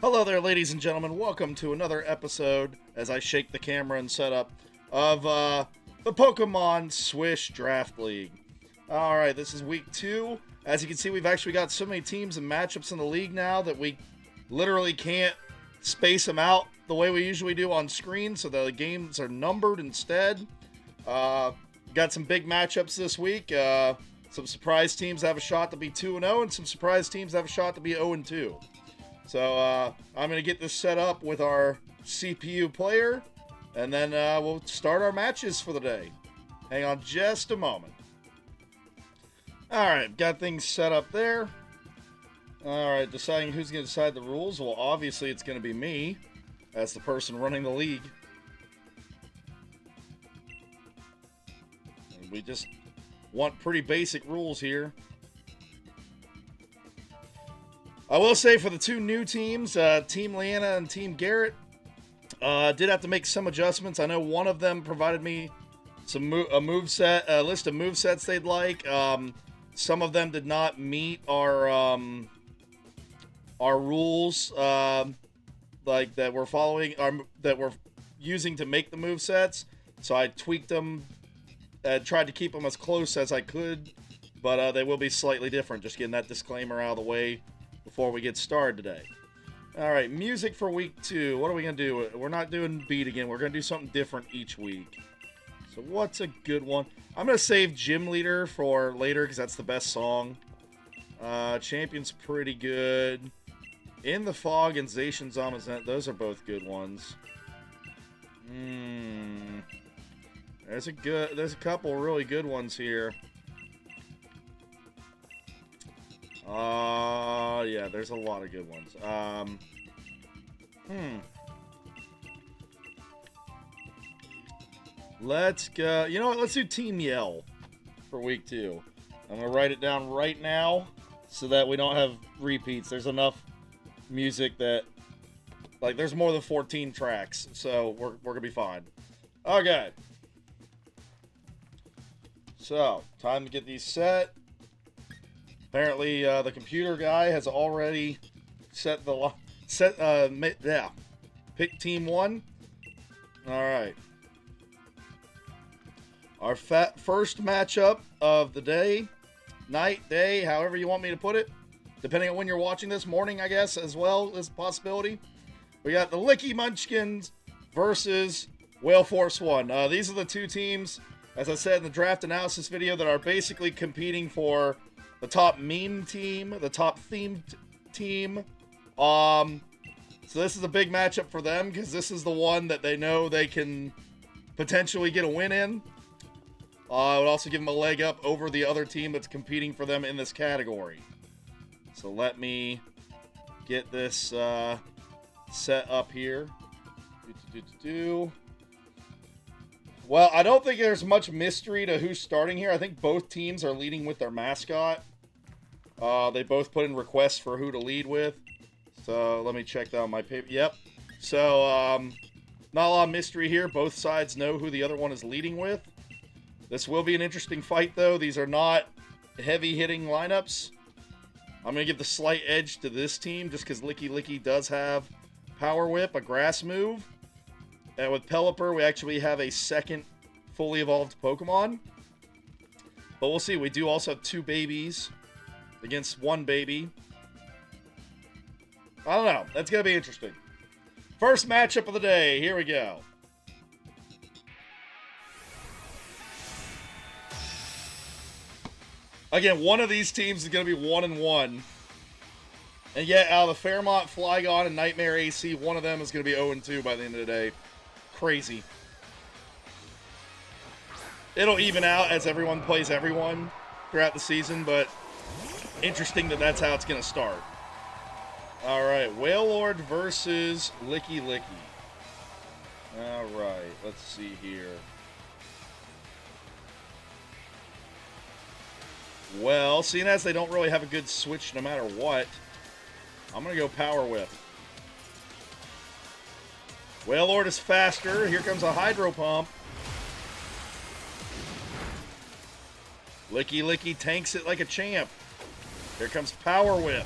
Hello there, ladies and gentlemen. Welcome to another episode, as I shake the camera and set up, of the Pokemon Swish Draft League. Alright, this is week 2. As you can see, we've actually got so many teams and matchups in the league now that we literally can't space them out the way we usually do on screen, so the games are numbered instead. Got some big matchups this week. Some surprise teams have a shot to be 2-0, and some surprise teams have a shot to be 0-2. So, I'm going to get this set up with our CPU player, and then we'll start our matches for the day. Hang on just a moment. Alright, got things set up there. Alright, deciding who's going to decide the rules. Well, obviously it's going to be me, as the person running the league. And we just want pretty basic rules here. I will say for the two new teams, Team Leanna and Team Garrett, did have to make some adjustments. I know one of them provided me a list of move sets they'd like. Some of them did not meet our rules, like that we're following, that we're using to make the move sets. So I tweaked them, tried to keep them as close as I could, but they will be slightly different. Just getting that disclaimer out of the way before we get started today. Alright, music for week 2. What are we going to do? We're not doing beat again. We're going to do something different each week. So what's a good one? I'm going to save Gym Leader for later because that's the best song. Champion's pretty good. In the Fog and Zacian Zamazent, those are both good ones. There's a couple really good ones here. Yeah, there's a lot of good ones. Let's go. You know what? Let's do Team Yell for week 2. I'm going to write it down right now so that we don't have repeats. There's enough music that, like, there's more than 14 tracks, so we're going to be fine. Okay. So, time to get these set. Apparently, the computer guy has already set the pick team 1. All right. Our first matchup of the day, night, day, however you want me to put it, depending on when you're watching this, morning, I guess, as well as a possibility. We got the Licky Munchkins versus Wailforce 1. These are the two teams, as I said in the draft analysis video, that are basically competing for the top meme team, the top themed team. So this is a big matchup for them because this is the one that they know they can potentially get a win in. It would also give them a leg up over the other team that's competing for them in this category. So let me get this set up here. Well, I don't think there's much mystery to who's starting here. I think both teams are leading with their mascot. They both put in requests for who to lead with. So let me check that on my paper. Yep. So not a lot of mystery here. Both sides know who the other one is leading with. This will be an interesting fight, though. These are not heavy-hitting lineups. I'm going to give the slight edge to this team just because Licky does have Power Whip, a grass move. And with Pelipper, we actually have a second fully evolved Pokemon. But we'll see. We do also have 2 babies against 1 baby. I don't know. That's going to be interesting. First matchup of the day. Here we go. Again, one of these teams is going to be 1-1. And yet, out of the Fairmont, Flygon, and Nightmare AC, one of them is going to be 0-2 by the end of the day. Crazy. It'll even out as everyone plays everyone throughout the season, but interesting that that's how it's going to start. Alright, Wailord versus Licky. Alright, let's see here. Well, seeing as they don't really have a good switch no matter what, I'm going to go Power Whip. Wailord is faster. Here comes a Hydro Pump. Licky tanks it like a champ. Here comes Power Whip.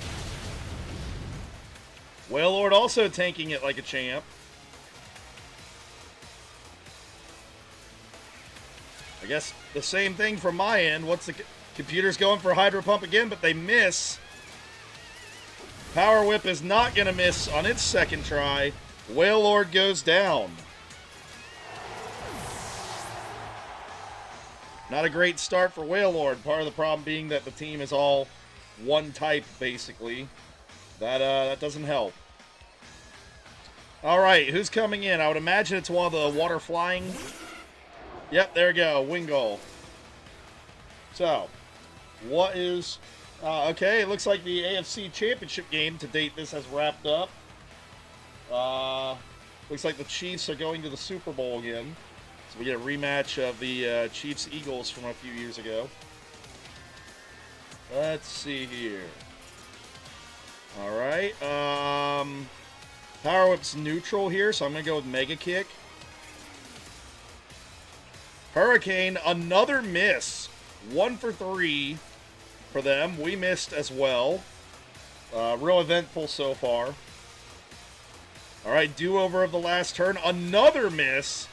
Wailord also tanking it like a champ. I guess the same thing from my end. What's the computer's going for Hydro Pump again, but they miss. Power Whip is not going to miss on its second try. Wailord goes down. Not a great start for Wailord. Part of the problem being that the team is all one type, basically. That doesn't help. All right, who's coming in? I would imagine it's one of the water flying. Yep, there we go. Wingull. So, what is... okay, it looks like the AFC Championship game to date this has wrapped up. Looks like the Chiefs are going to the Super Bowl again. So we get a rematch of the Chiefs-Eagles from a few years ago. Let's see here. Alright, Power Whip's neutral here, so I'm going to go with Mega Kick. Hurricane, another miss. 1 for 3 for them. We missed as well. Real eventful so far. Alright, do-over of the last turn. Another miss.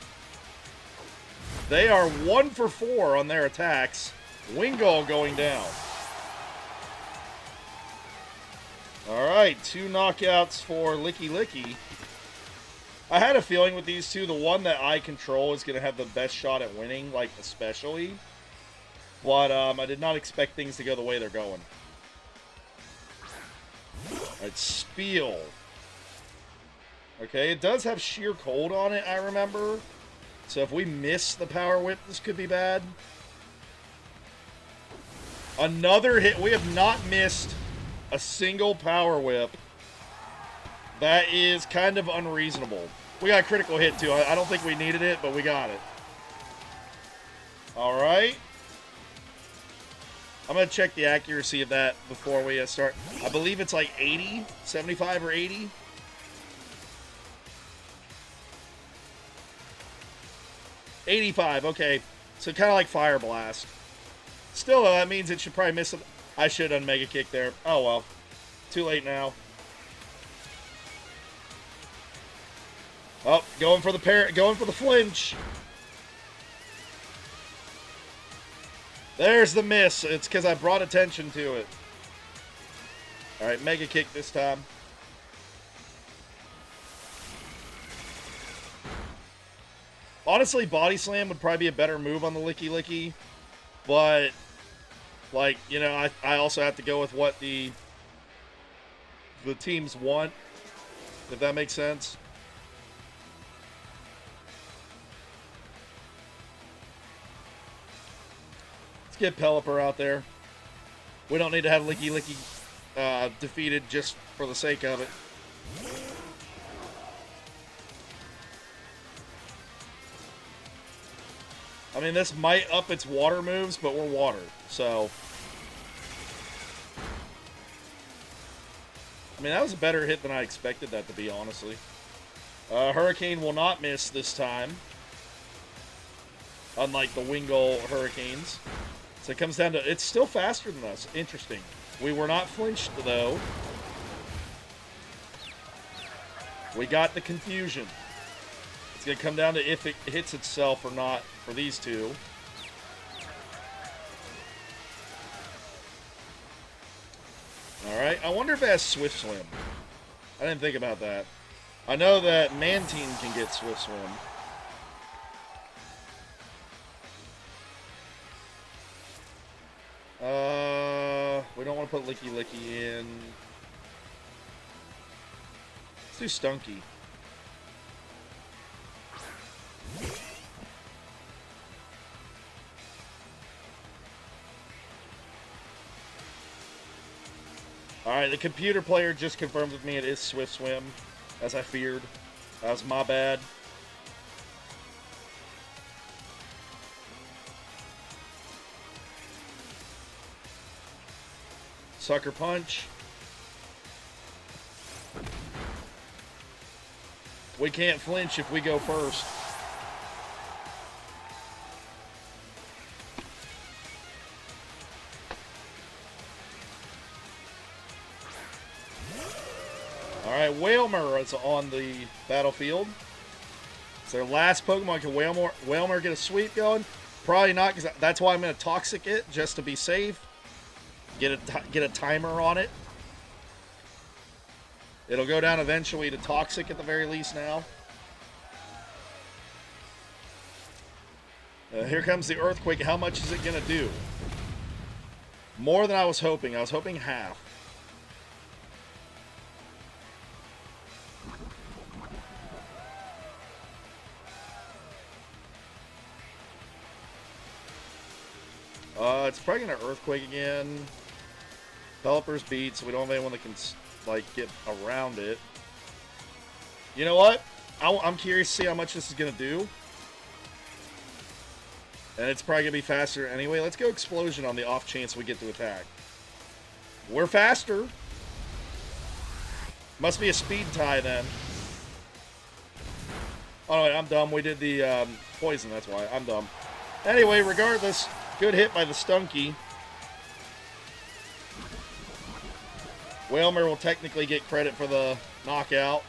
They are 1 for 4 on their attacks. Wingull going down. Alright, 2 knockouts for Licky. I had a feeling with these two, the one that I control is going to have the best shot at winning, like, especially. But, I did not expect things to go the way they're going. Alright, Spiel. Okay, it does have Sheer Cold on it, I remember. So if we miss the Power Whip, this could be bad. Another hit. We have not missed a single Power Whip. That is kind of unreasonable. We got a critical hit, too. I don't think we needed it, but we got it. Alright. I'm going to check the accuracy of that before we start. I believe it's like 80, 75 or 80. $85, okay. So kind of like Fire Blast. Still, though, that means it should probably miss it. I should have done Mega Kick there. Oh, well. Too late now. Oh, going for the flinch. There's the miss. It's because I brought attention to it. All right, Mega Kick this time. Honestly, Body Slam would probably be a better move on the Licky. But, like, you know, I also have to go with what the teams want, if that makes sense. Let's get Pelipper out there. We don't need to have Licky defeated just for the sake of it. I mean, this might up its water moves, but we're water, so... I mean, that was a better hit than I expected that to be, honestly. Hurricane will not miss this time. Unlike the Wingull Hurricanes. So it comes down to... It's still faster than us. Interesting. We were not flinched, though. We got the confusion. It's going to come down to if it hits itself or not for these two. Alright, I wonder if it has Swift Swim. I didn't think about that. I know that Mantine can get Swift Swim. We don't want to put Licky in. Let's do Stunky. Alright, the computer player just confirmed with me it is Swift Swim, as I feared. That was my bad. Sucker Punch. We can't flinch if we go first. Alright, Wailmer is on the battlefield. It's their last Pokemon. Can Wailmer get a sweep going? Probably not, because that's why I'm going to Toxic it, just to be safe. Get a timer on it. It'll go down eventually to Toxic at the very least now. Here comes the Earthquake. How much is it going to do? More than I was hoping. I was hoping half. It's probably going to Earthquake again. Developers beat, so we don't have anyone that can, like, get around it. You know what? I'm curious to see how much this is going to do. And it's probably going to be faster anyway. Let's go Explosion on the off chance we get to attack. We're faster. Must be a speed tie then. Oh, wait, I'm dumb. We did the poison, that's why. I'm dumb. Anyway, regardless, good hit by the Stunky. Wailmer will technically get credit for the knockout.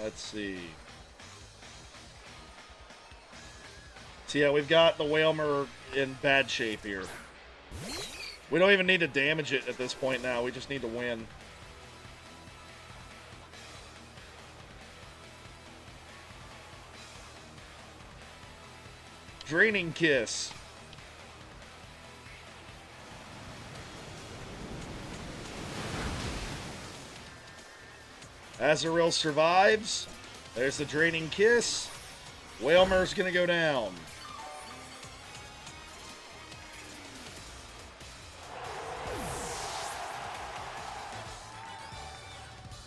Let's see. So yeah, we've got the Wailmer in bad shape here. We don't even need to damage it at this point now. We just need to win. Draining Kiss. Azurill survives. There's the Draining Kiss. Wailmer's gonna go down.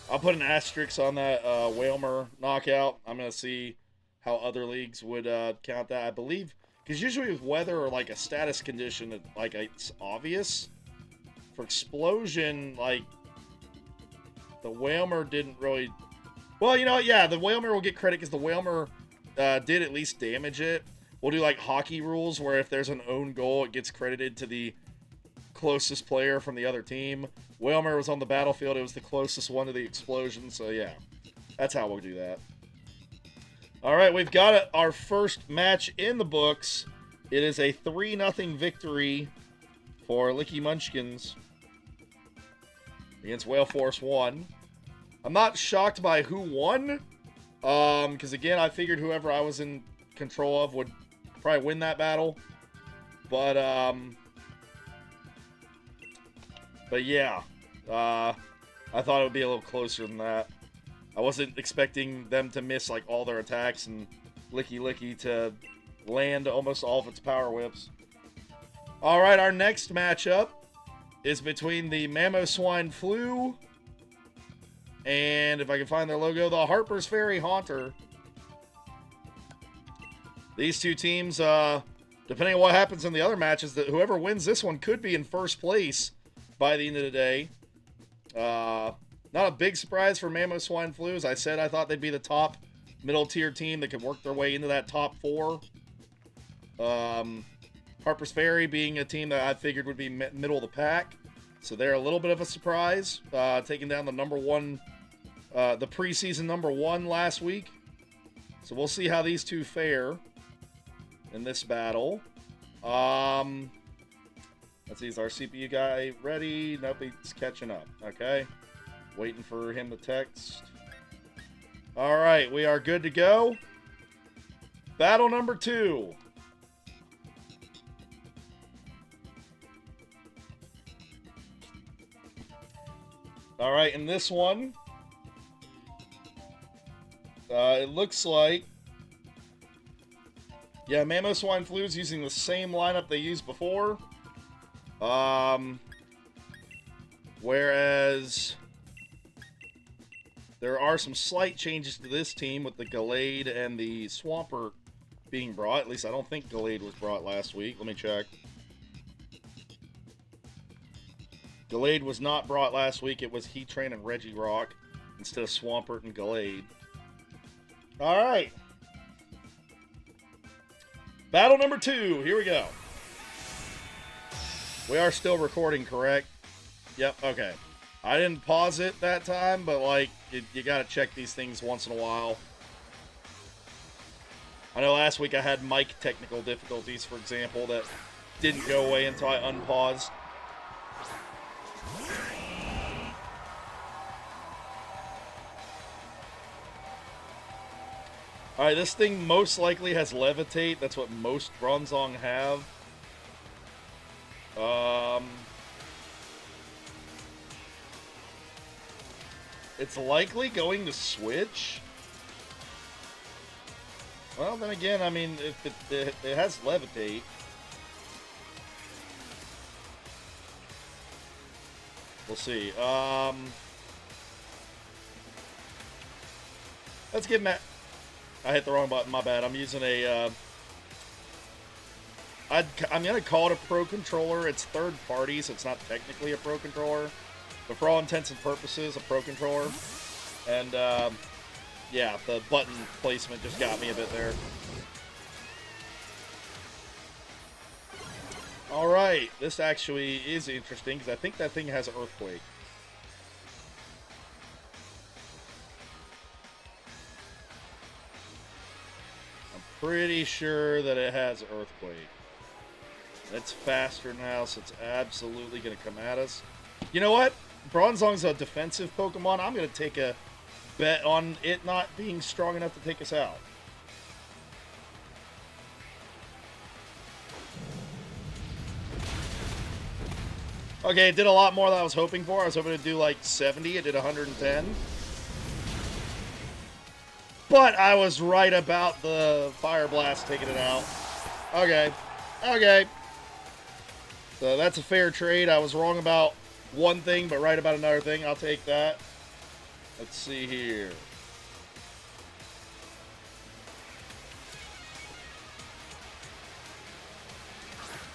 I'll put an asterisk on that Wailmer knockout. I'm gonna see how other leagues would count that. I believe, because usually with weather or like a status condition, like it's obvious. For Explosion, like the Wailmer didn't really. Well, you know what? Yeah, the Wailmer will get credit because the Wailmer did at least damage it. We'll do like hockey rules where if there's an own goal, it gets credited to the closest player from the other team. Wailmer was on the battlefield. It was the closest one to the Explosion. So yeah, that's how we'll do that. All right, we've got our first match in the books. It is a 3-0 victory for Licky Munchkins against Wailforce 1. I'm not shocked by who won, because again, I figured whoever I was in control of would probably win that battle. But yeah, I thought it would be a little closer than that. I wasn't expecting them to miss like all their attacks and Licky to land almost all of its power whips. All right, our next matchup is between the Mamoswine Flu and, if I can find their logo, the Harpers Ferry Haunter. These two teams, depending on what happens in the other matches, that whoever wins this one could be in first place by the end of the day. Not a big surprise for Mamoswine Flu. As I said, I thought they'd be the top middle tier team that could work their way into that top 4. Harpers Ferry being a team that I figured would be middle of the pack. So they're a little bit of a surprise, taking down the number 1, the preseason number 1 last week. So we'll see how these two fare in this battle. Let's see, is our CPU guy ready? Nope, he's catching up. Okay. Waiting for him to text. All right, we are good to go. Battle number 2. All right, in this one, it looks like, yeah, Mamoswine Flu's using the same lineup they used before. Whereas there are some slight changes to this team with the Gallade and the Swampert being brought. At least I don't think Gallade was brought last week. Let me check. Gallade was not brought last week. It was Heatran and Regirock instead of Swampert and Gallade. All right. Battle number 2. Here we go. We are still recording, correct? Yep, okay. I didn't pause it that time, but, like, you gotta check these things once in a while. I know last week I had mic technical difficulties, for example, that didn't go away until I unpaused. Alright, this thing most likely has Levitate. That's what most Bronzong have. It's likely going to switch. Well, then again, I mean, if it has Levitate. We'll see. Let's get Matt. I hit the wrong button, my bad. I'm using a, I'm going to call it a Pro Controller. It's third party, so it's not technically a Pro Controller. But for all intents and purposes, a Pro Controller. And, yeah, the button placement just got me a bit there. Alright, this actually is interesting, because I think that thing has Earthquake. Pretty sure that it has Earthquake. It's faster now, so it's absolutely going to come at us. You know what? Bronzong's a defensive Pokemon. I'm going to take a bet on it not being strong enough to take us out. Okay, it did a lot more than I was hoping for. I was hoping to do like 70. It did 110. But I was right about the Fire Blast taking it out. Okay. Okay. So that's a fair trade. I was wrong about one thing, but right about another thing. I'll take that. Let's see here.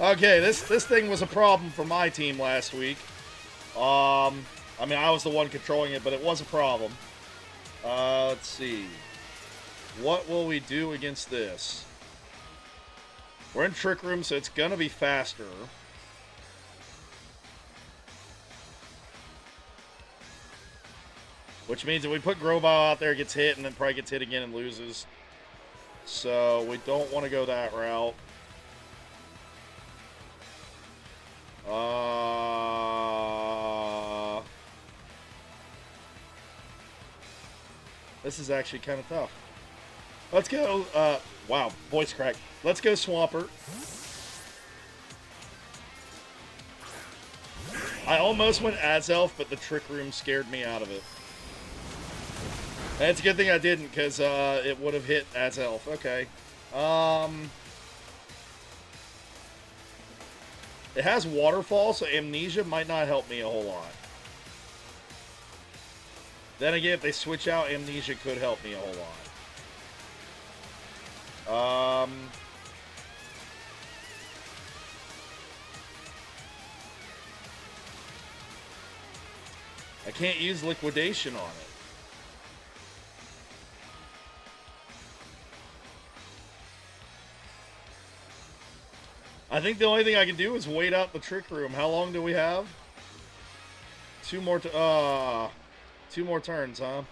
Okay, this thing was a problem for my team last week. I mean, I was the one controlling it, but it was a problem. Let's see. What will we do against this? We're in Trick Room, so it's going to be faster. Which means if we put Grovyle out there, it gets hit, and then probably gets hit again and loses. So we don't want to go that route. This is actually kind of tough. Let's go, wow, voice crack. Let's go Swampert. I almost went Azelf, but the Trick Room scared me out of it. And it's a good thing I didn't, because it would have hit Azelf. Okay. It has Waterfall, so Amnesia might not help me a whole lot. Then again, if they switch out, Amnesia could help me a whole lot. I can't use Liquidation on it. I think the only thing I can do is wait out the Trick Room. How long do we have? Two more turns, huh?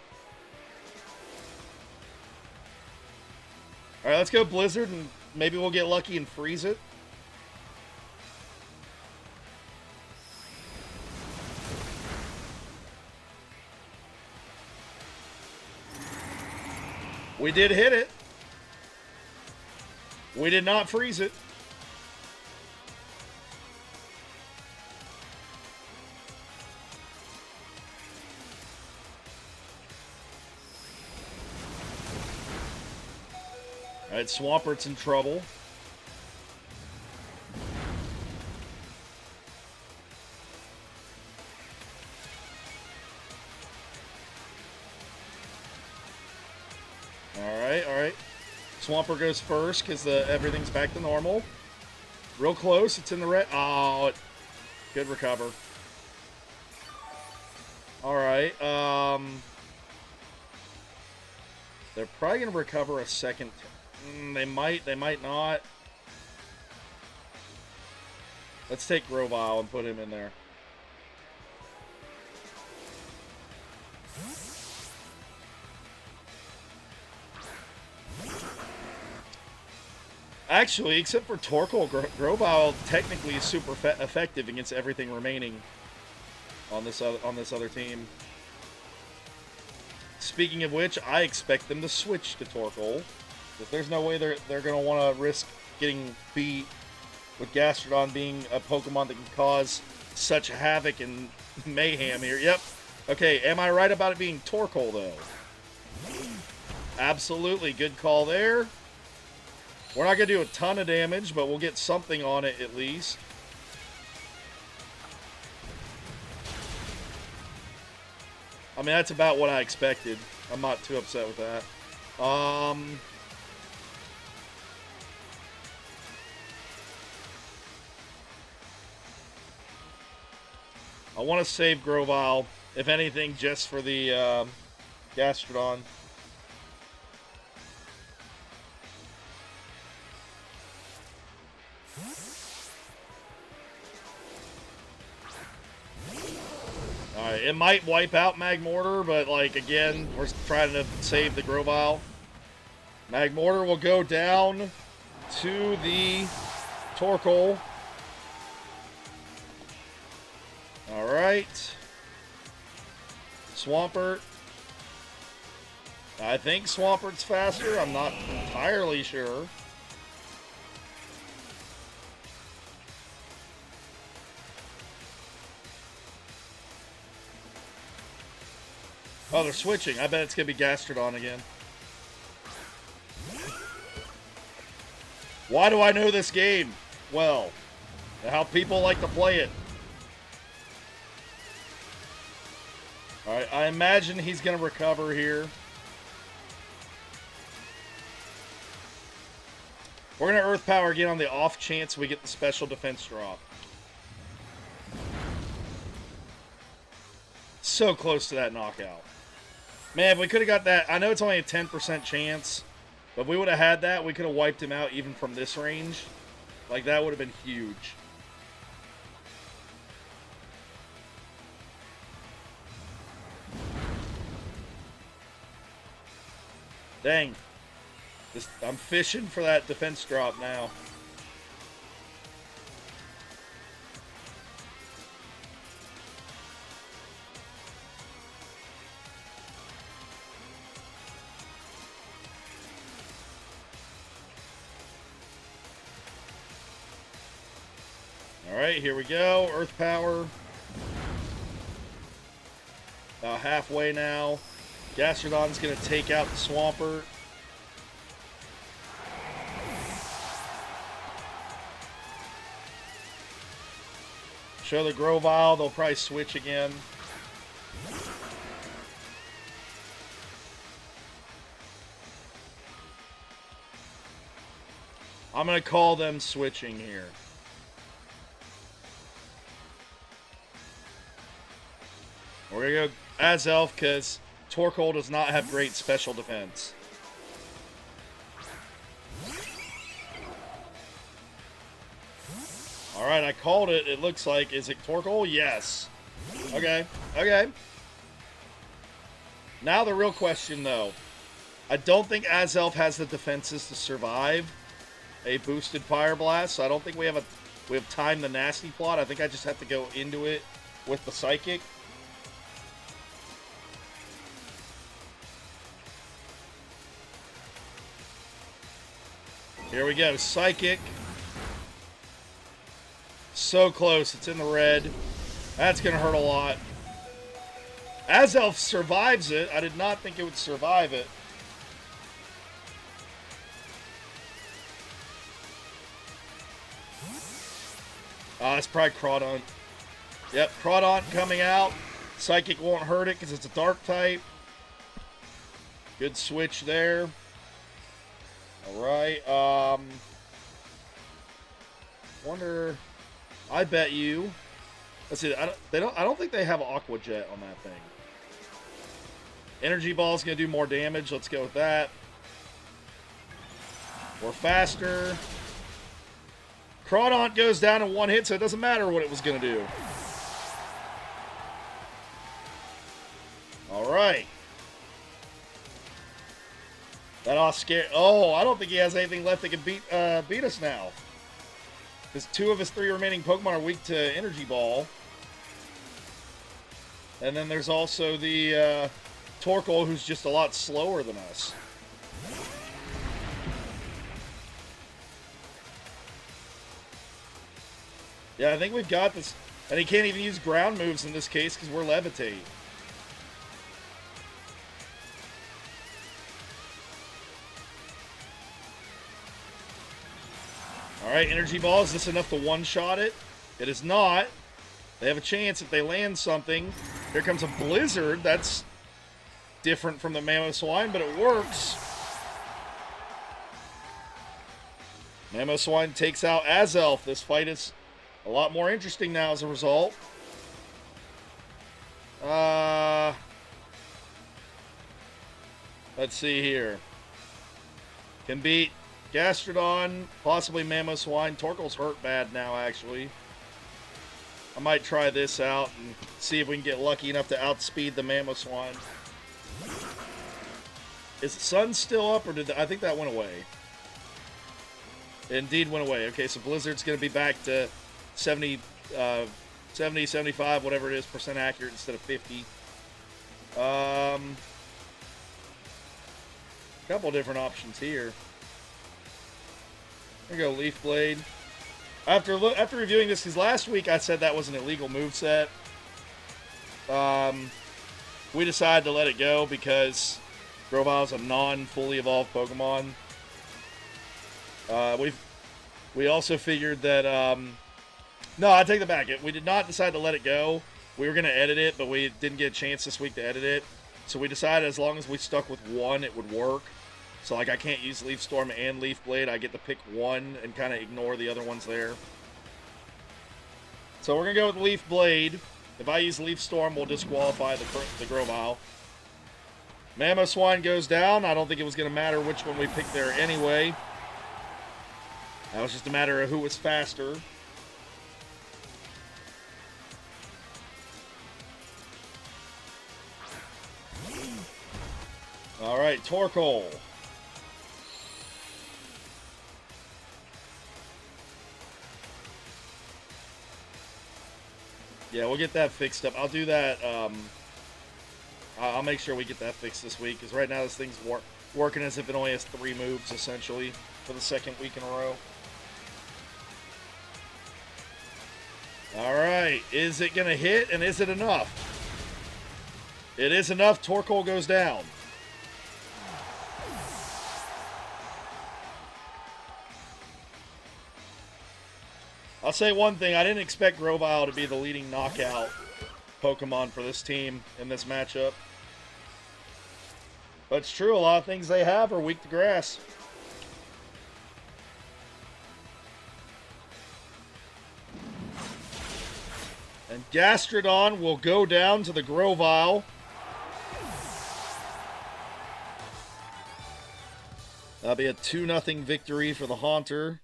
Alright, let's go Blizzard, and maybe we'll get lucky and freeze it. We did hit it. We did not freeze it. Alright, Swampert's in trouble. Alright. Swampert goes first because everything's back to normal. Real close. It's in the red. Oh, good recover. Alright. They're probably going to recover a second. They might not. Let's take Grovyle and put him in there. Actually, except for Torkoal, Grovyle technically is super effective against everything remaining on this other team. Speaking of which, I expect them to switch to Torkoal. Because there's no way they're going to want to risk getting beat with Gastrodon being a Pokemon that can cause such havoc and mayhem here. Yep. Okay, am I right about it being Torkoal, though? Absolutely. Good call there. We're not going to do a ton of damage, but we'll get something on it at least. I mean, that's about what I expected. I'm not too upset with that. I want to save Grovyle, if anything, just for the Gastrodon. Alright, it might wipe out Magmortar, but, like, again, we're trying to save the Grovyle. Magmortar will go down to the Torkoal. Alright. Swampert. I think Swampert's faster. I'm not entirely sure. Oh, they're switching. I bet it's going to be Gastrodon again. Why do I know this game? Well, how people like to play it. Alright, I imagine he's going to recover here. We're going to Earth Power again on the off chance we get the special defense drop. So close to that knockout. Man, if we could have got that, I know it's only a 10% chance, but if we would have had that, we could have wiped him out even from this range. Like, that would have been huge. Dang. I'm fishing for that defense drop now. Alright, here we go. Earth Power. About halfway now. Gastrodon's going to take out the Swampert. Show the Grovyle. They'll probably switch again. I'm going to call them switching here. We're going to go as Elf because Torkoal does not have great special defense. Alright, I called it. It looks like, is it Torkoal? Yes. Okay. Okay. Now the real question, though. I don't think Azelf has the defenses to survive a boosted Fire Blast, so I don't think we have timed the Nasty Plot. I think I just have to go into it with the Psychic. Here we go. Psychic. So close. It's in the red. That's going to hurt a lot. Azelf survives it. I did not think it would survive it. It's probably Crawdaunt. Yep, Crawdaunt coming out. Psychic won't hurt it because it's a Dark type. Good switch there. Alright, wonder, I bet you, let's see, I don't think they have Aqua Jet on that thing. Energy Ball's gonna do more damage, let's go with that. We're faster. Crawdaunt goes down in one hit, so it doesn't matter what it was going to do. All right. That all scared. Oh, I don't think he has anything left that can beat us now. Because 2 of his 3 remaining Pokemon are weak to Energy Ball. And then there's also the Torkoal, who's just a lot slower than us. Yeah, I think we've got this. And he can't even use ground moves in this case because we're Levitate. Alright, Energy Ball. Is this enough to one-shot it? It is not. They have a chance if they land something. Here comes a Blizzard. That's different from the Mamoswine, but it works. Mamoswine takes out Azelf. This fight is a lot more interesting now as a result. Let's see here. Can beat Gastrodon, possibly Mamoswine. Torkoal's hurt bad now, actually. I might try this out and see if we can get lucky enough to outspeed the Mamoswine. Is the sun still up, or did I think that went away? It indeed went away. Okay, so Blizzard's going to be back to 70, 75, whatever it is, percent accurate instead of 50. Couple different options here. There we go, Leaf Blade. After reviewing this, because last week I said that was an illegal moveset. We decided to let it go because Grovyle is a non-fully evolved Pokemon. We also figured that no, I take that back. We did not decide to let it go. We were going to edit it, but we didn't get a chance this week to edit it. So we decided as long as we stuck with one, it would work. So, like, I can't use Leaf Storm and Leaf Blade. I get to pick one and kind of ignore the other ones there. So we're going to go with Leaf Blade. If I use Leaf Storm, we'll disqualify the Grovyle. Mamoswine goes down. I don't think it was going to matter which one we picked there anyway. That was just a matter of who was faster. All right, Torkoal. Yeah, we'll get that fixed up. I'll do that. I'll make sure we get that fixed this week, because right now this thing's working as if it only has 3 moves, essentially, for the 2nd week in a row. All right, is it going to hit, and is it enough? It is enough. Torkoal goes down. I'll say one thing. I didn't expect Grovyle to be the leading knockout Pokemon for this team in this matchup. But it's true. A lot of things they have are weak to grass. And Gastrodon will go down to the Grovyle. That'll be a 2-0 victory for the Haunter.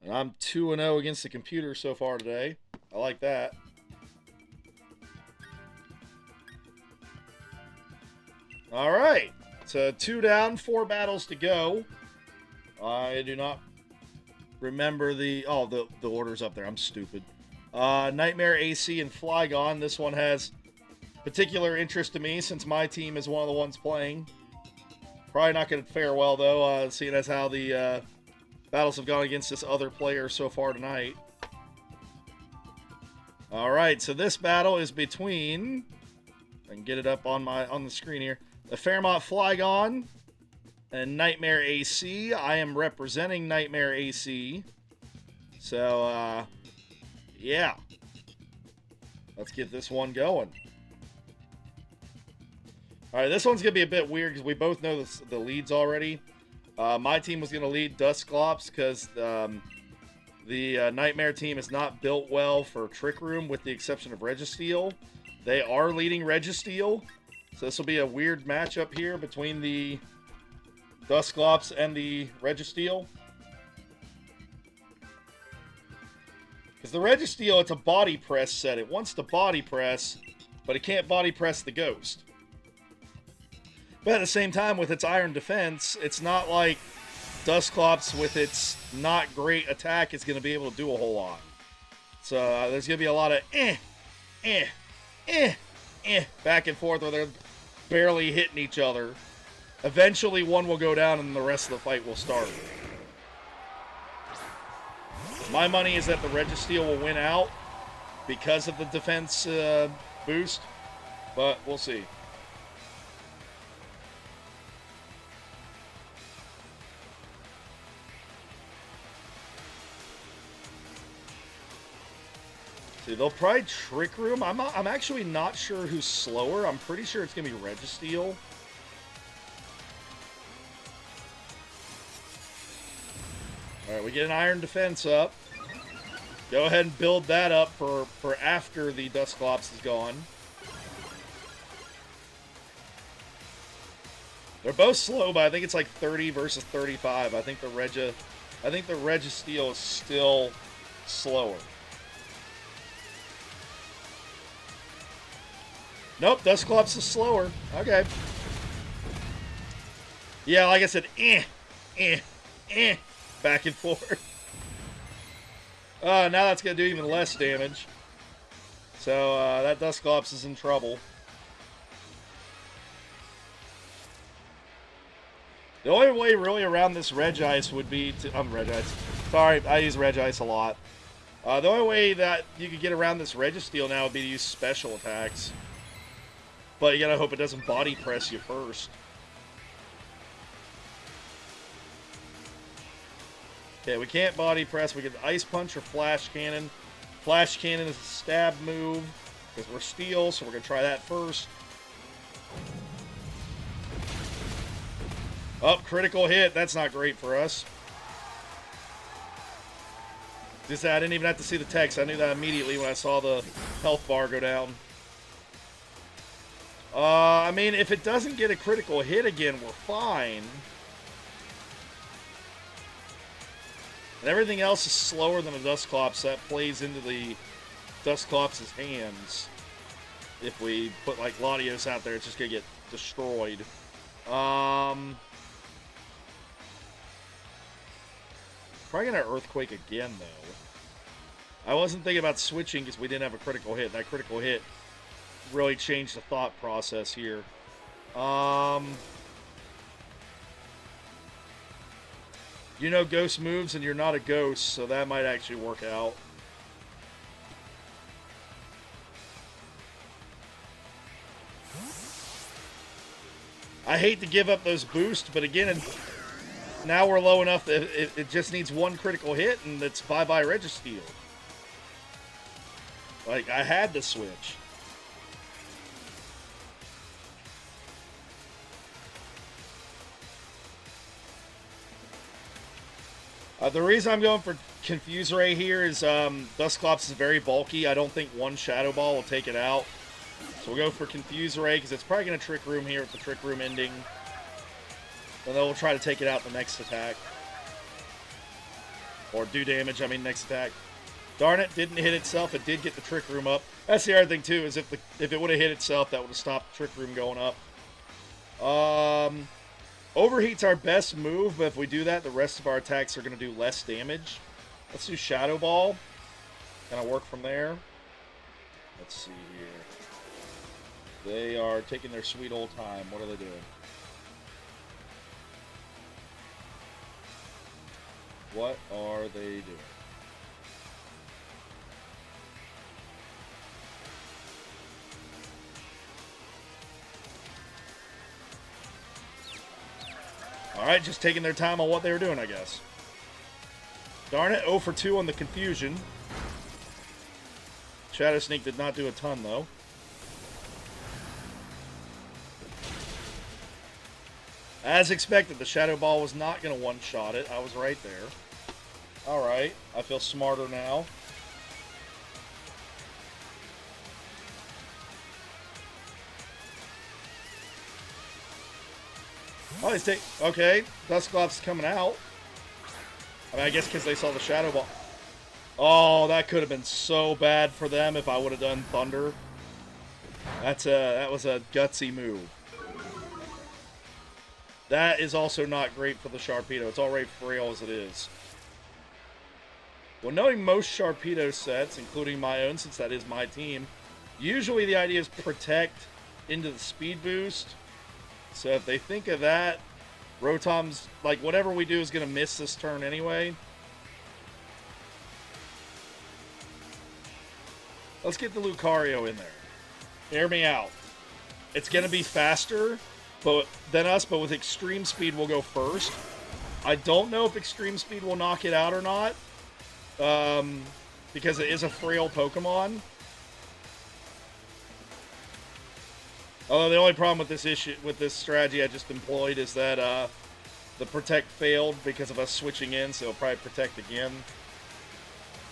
And I'm 2-0 against the computer so far today. I like that. All right. So 2 down, 4 battles to go. I do not remember the order's up there. I'm stupid. Nightmare, AC, and Flygon. This one has particular interest to me since my team is one of the ones playing. Probably not going to fare well, though, seeing as how the battles have gone against this other player so far tonight. All right, so this battle is between, I can get it up on the screen here, the Fairmont Flygon and Nightmare AC. I am representing Nightmare AC. So, yeah. Let's get this one going. All right, this one's going to be a bit weird because we both know the leads already. My team was going to lead Dusclops because the Nightmare team is not built well for Trick Room with the exception of Registeel. They are leading Registeel. So this will be a weird matchup here between the Dusclops and the Registeel. Because the Registeel, it's a body press set. It wants to body press, but it can't body press the Ghost. But at the same time, with its Iron Defense, it's not like Dusclops with its not great attack is going to be able to do a whole lot. So there's going to be a lot of back and forth where they're barely hitting each other. Eventually one will go down and the rest of the fight will start. My money is that the Registeel will win out because of the defense boost, but we'll see. See, they'll probably Trick Room. I'm actually not sure who's slower. I'm pretty sure it's gonna be Registeel. All right, we get an Iron Defense up. Go ahead and build that up for after the Dusclops is gone. They're both slow, but I think it's like 30 versus 35. I think the Registeel is still slower. Nope, Dusclops is slower. Okay. Yeah, like I said, back and forth. Now that's going to do even less damage. So, that Dusclops is in trouble. The only way really around this Regice would be to... Regice. Sorry, I use Regice a lot. The only way that you could get around this Registeel now would be to use special attacks. But you gotta hope it doesn't body press you first. Okay, we can't body press. We get Ice Punch or Flash Cannon. Flash Cannon is a stab move because we're steel, so we're gonna try that first. Oh, critical hit. That's not great for us. Just I didn't even have to see the text. I knew that immediately when I saw the health bar go down. I mean, if it doesn't get a critical hit again, we're fine. And everything else is slower than a Dusclops. That plays into the Dusclops' hands. If we put, like, Latios out there, it's just going to get destroyed. Probably going to Earthquake again, though. I wasn't thinking about switching because we didn't have a critical hit. That critical hit really changed the thought process here. You know Ghost moves and you're not a Ghost, so that might actually work out. I hate to give up those boosts, but again, now we're low enough that it just needs one critical hit and it's bye-bye Registeel. Like, I had to switch. The reason I'm going for Confuse Ray here is Dusclops is very bulky. I don't think one Shadow Ball will take it out. So we'll go for Confuse Ray because it's probably going to Trick Room here with the Trick Room ending. And then we'll try to take it out the next attack. Or do damage, I mean next attack. Darn it, didn't hit itself. It did get the Trick Room up. That's the other thing too, is if it would have hit itself, that would have stopped the Trick Room going up. Overheat's our best move, but if we do that, the rest of our attacks are going to do less damage. Let's do Shadow Ball. Kind of work from there. Let's see here. They are taking their sweet old time. What are they doing? What are they doing? Alright, just taking their time on what they were doing, I guess. Darn it, 0 for 2 on the confusion. Shadow Sneak did not do a ton, though. As expected, the Shadow Ball was not going to one-shot it. I was right there. Alright, I feel smarter now. Oh, he's okay, Dusclops coming out. I mean, I guess because they saw the Shadow Ball. Oh, that could have been so bad for them if I would have done Thunder. That was a gutsy move. That is also not great for the Sharpedo. It's already frail as it is. Well, knowing most Sharpedo sets, including my own, since that is my team, usually the idea is protect into the speed boost. So if they think of that, Rotom's, like, whatever we do is going to miss this turn anyway. Let's get the Lucario in there. Hear me out. It's going to be faster than us, but with Extreme Speed, we'll go first. I don't know if Extreme Speed will knock it out or not, because it is a frail Pokemon. Although the only problem with this strategy I just employed is that the Protect failed because of us switching in, so it'll probably Protect again.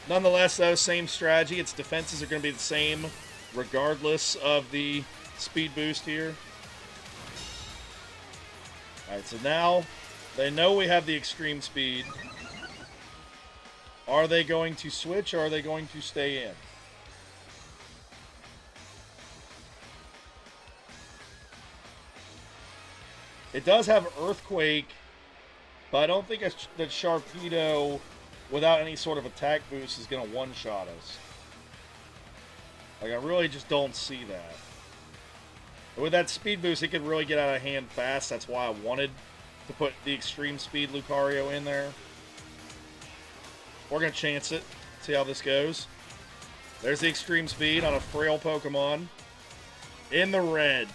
Nonetheless, though, same strategy. Its defenses are going to be the same regardless of the speed boost here. Alright, so now they know we have the extreme speed. Are they going to switch or are they going to stay in? It does have Earthquake, but I don't think that Sharpedo, without any sort of attack boost, is going to one-shot us. Like, I really just don't see that. With that speed boost, it could really get out of hand fast. That's why I wanted to put the extreme speed Lucario in there. We're going to chance it. See how this goes. There's the extreme speed on a frail Pokemon. In the red.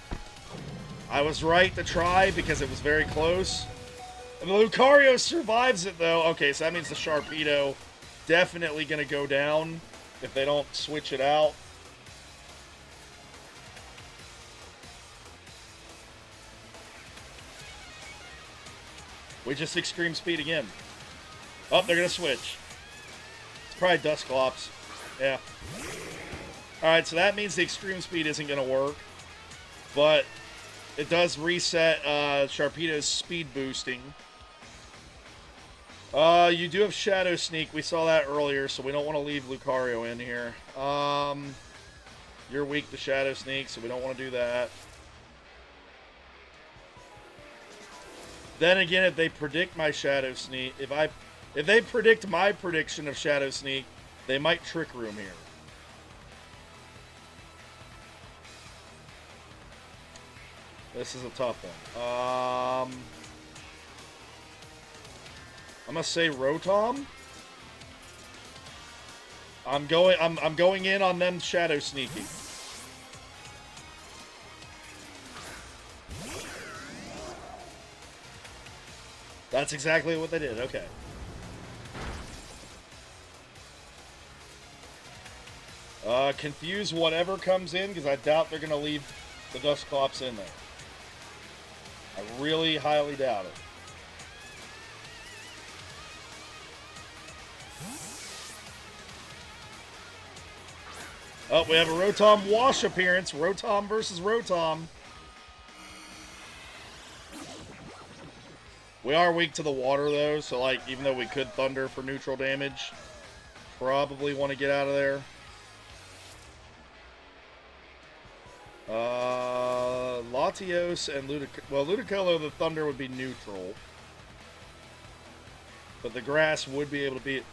I was right to try because it was very close. And the Lucario survives it, though. Okay, so that means the Sharpedo definitely going to go down if they don't switch it out. We just extreme speed again. Oh, they're going to switch. It's probably Dusclops. Yeah. Alright, so that means the extreme speed isn't going to work. But it does reset Sharpedo's speed boosting. You do have Shadow Sneak. We saw that earlier, so we don't want to leave Lucario in here. You're weak to Shadow Sneak, so we don't want to do that. Then again, if they predict my Shadow Sneak, if they predict my prediction of Shadow Sneak, they might Trick Room here. This is a tough one. I'm gonna say Rotom. I'm going in on them Shadow Sneaking. That's exactly what they did. Okay. Confuse whatever comes in, because I doubt they're going to leave the Dusclops in there. I really highly doubt it. Oh, we have a Rotom wash appearance. Rotom versus Rotom. We are weak to the water, though, so, like, even though we could Thunder for neutral damage, probably want to get out of there. Latios and Ludicolo. Well, Ludicolo, the Thunder would be neutral. But the Grass would be able to beat it.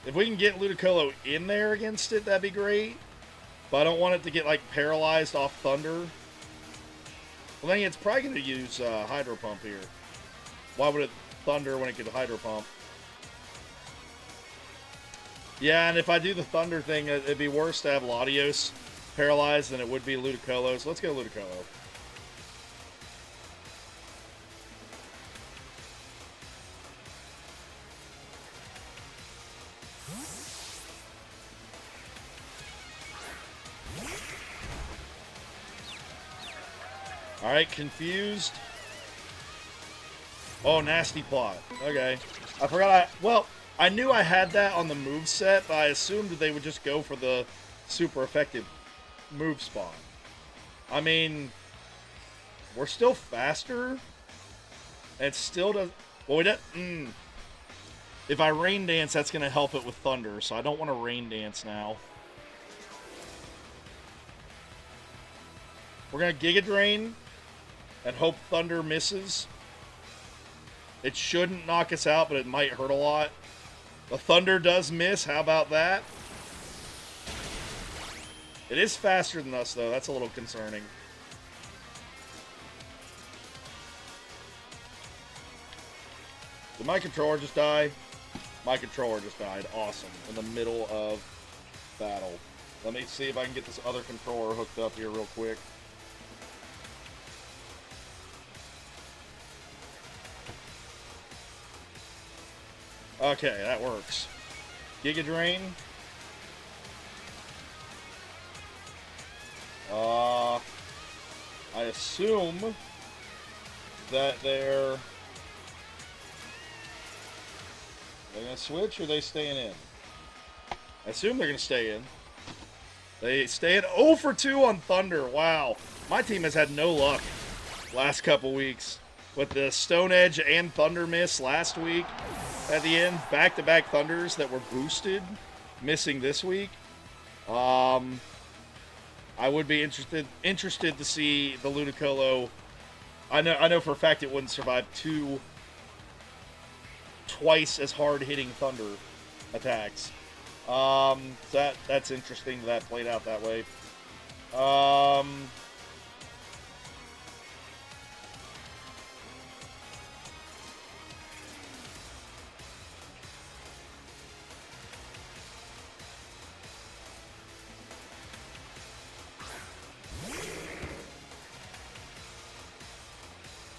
If we can get Ludicolo in there against it, that'd be great. But I don't want it to get, like, paralyzed off Thunder. Well, then it's probably going to use Hydro Pump here. Why would it Thunder when it could Hydro Pump? Yeah, and if I do the Thunder thing, it'd be worse to have Latios paralyzed than it would be Ludicolo. So let's go Ludicolo. Alright, confused. Oh, Nasty Plot. Okay. I forgot well, I knew I had that on the move set, but I assumed that they would just go for the super effective move spawn. I mean, we're still faster. And it still does. Well, we don't. If I Rain Dance, that's going to help it with Thunder, so I don't want to Rain Dance now. We're going to Giga Drain and hope Thunder misses. It shouldn't knock us out, but it might hurt a lot. The Thunder does miss. How about that? It is faster than us, though. That's a little concerning. Did my controller just die? My controller just died. Awesome. In the middle of battle. Let me see if I can get this other controller hooked up here real quick. Okay, that works. Giga Drain. I assume that they're going to switch, or are they staying in? I assume they're going to stay in. They stay in 0 for 2 on Thunder. Wow. My team has had no luck last couple weeks with the Stone Edge and Thunder miss last week at the end. Back-to-back Thunders that were boosted, missing this week. I would be interested to see the Ludicolo. I know for a fact it wouldn't survive twice as hard hitting Thunder attacks. So that's interesting that played out that way.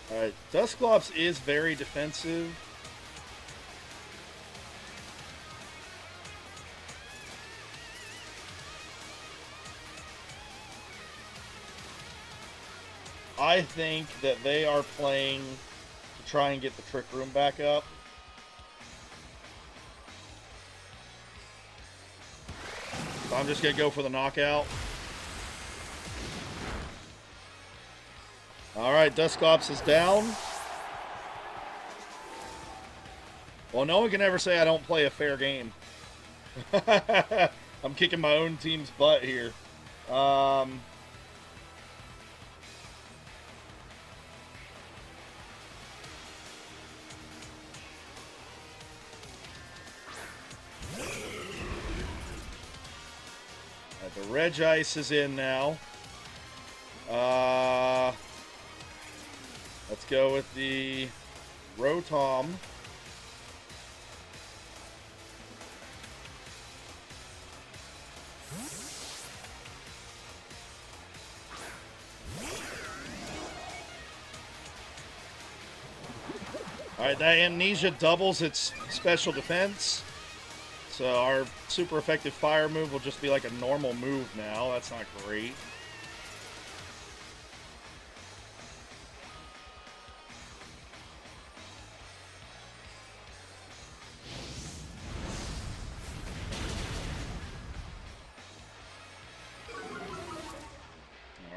Alright, Dusclops is very defensive. I think that they are playing to try and get the Trick Room back up. So I'm just going to go for the knockout. Alright, Dusclops is down. Well, no one can ever say I don't play a fair game. I'm kicking my own team's butt here. The Regice is in now. Let's go with the Rotom. Alright, that Amnesia doubles its special defense. So our super effective fire move will just be like a normal move now. That's not great.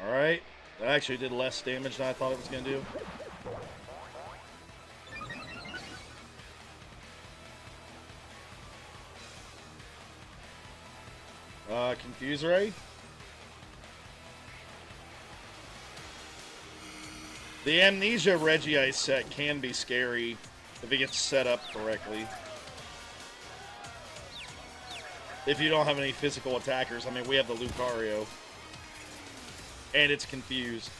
Alright. That actually did less damage than I thought it was going to do. Confuse Ray. The Amnesia Regice set can be scary if it gets set up correctly. If you don't have any physical attackers. I mean, we have the Lucario. And it's confused.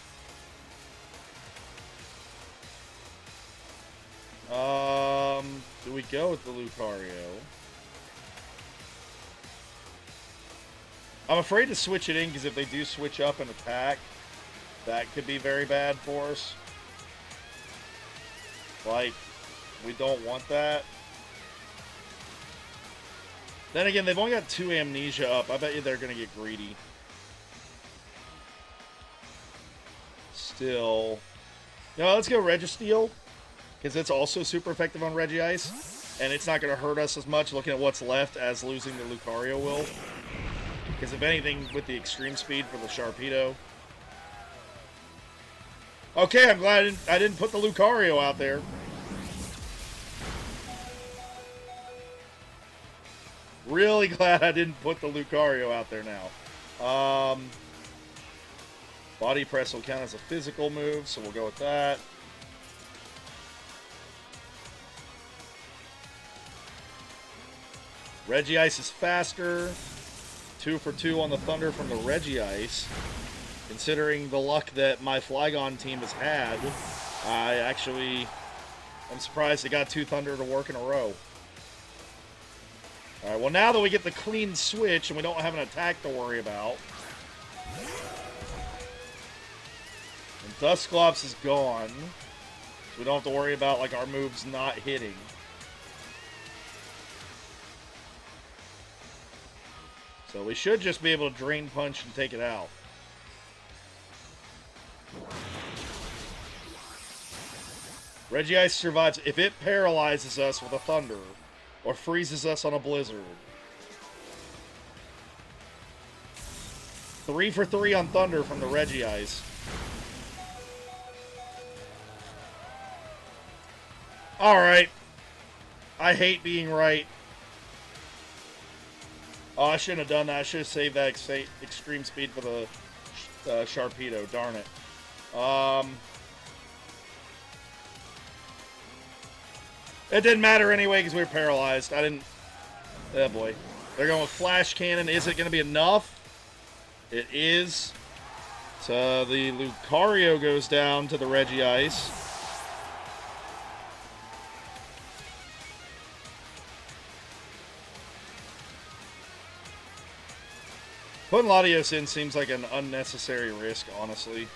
Do we go with the Lucario? I'm afraid to switch it in because if they do switch up and attack, that could be very bad for us. Like, we don't want that. Then again, they've only got 2 Amnesia up. I bet you they're going to get greedy. Still. No, let's go Registeel. Because it's also super effective on Regice. And it's not going to hurt us as much looking at what's left as losing the Lucario will. Because if anything, with the extreme speed for the Sharpedo. Okay, I'm glad I didn't put the Lucario out there. Really glad I didn't put the Lucario out there now. Body Press will count as a physical move, so we'll go with that. Regice is faster. 2 for 2 on the Thunder from the Regice. Considering the luck that my Flygon team has had, I'm surprised they got 2 Thunder to work in a row. Alright, well now that we get the clean switch and we don't have an attack to worry about. And Dusclops is gone. So we don't have to worry about like our moves not hitting. So we should just be able to Drain Punch and take it out. Regice survives if it paralyzes us with a Thunder or freezes us on a Blizzard. 3 for 3 on Thunder from the Regice. Alright. I hate being right. Oh, I shouldn't have done that. I should have saved that extreme speed for the Sharpedo. Darn it. It didn't matter anyway because we were paralyzed. I didn't... Oh, boy. They're going with Flash Cannon. Is it going to be enough? It is. So the Lucario goes down to the Regice. Putting Latios in seems like an unnecessary risk, honestly.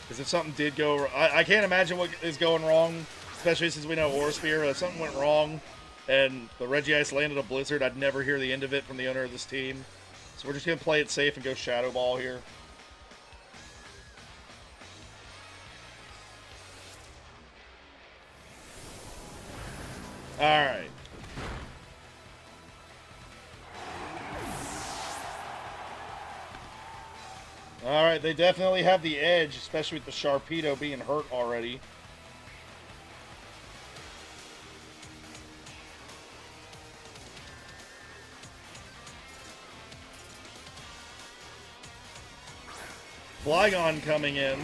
Because if something did go... I can't imagine what is going wrong, especially since we know Aura Sphere. But if something went wrong and the Regice landed a Blizzard, I'd never hear the end of it from the owner of this team. So we're just going to play it safe and go Shadow Ball here. Alright. Alright, they definitely have the edge, especially with the Sharpedo being hurt already. Flygon coming in.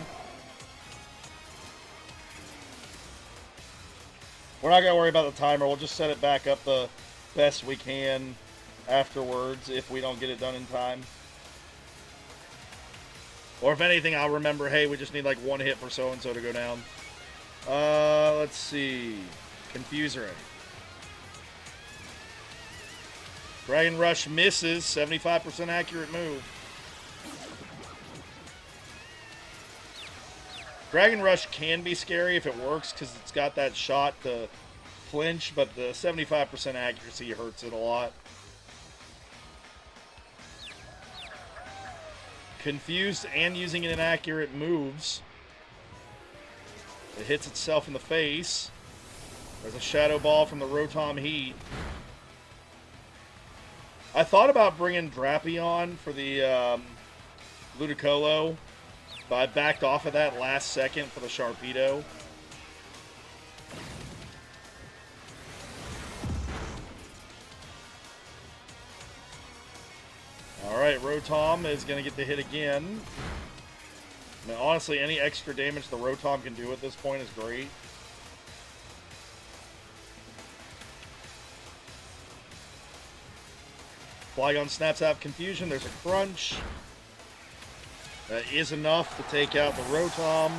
We're not going to worry about the timer. We'll just set it back up the best we can afterwards if we don't get it done in time. Or if anything, I'll remember, hey, we just need like 1 hit for so-and-so to go down. Let's see. Confuser. Dragon Rush misses. 75% accurate move. Dragon Rush can be scary if it works because it's got that shot to flinch, but the 75% accuracy hurts it a lot. Confused and using inaccurate moves. It hits itself in the face. There's a Shadow Ball from the Rotom Heat. I thought about bringing Drapion for the Ludicolo, but I backed off of that last second for the Sharpedo. Alright, Rotom is going to get the hit again. I mean, honestly, any extra damage the Rotom can do at this point is great. Flygon snaps out of Confusion. There's a Crunch. That is enough to take out the Rotom.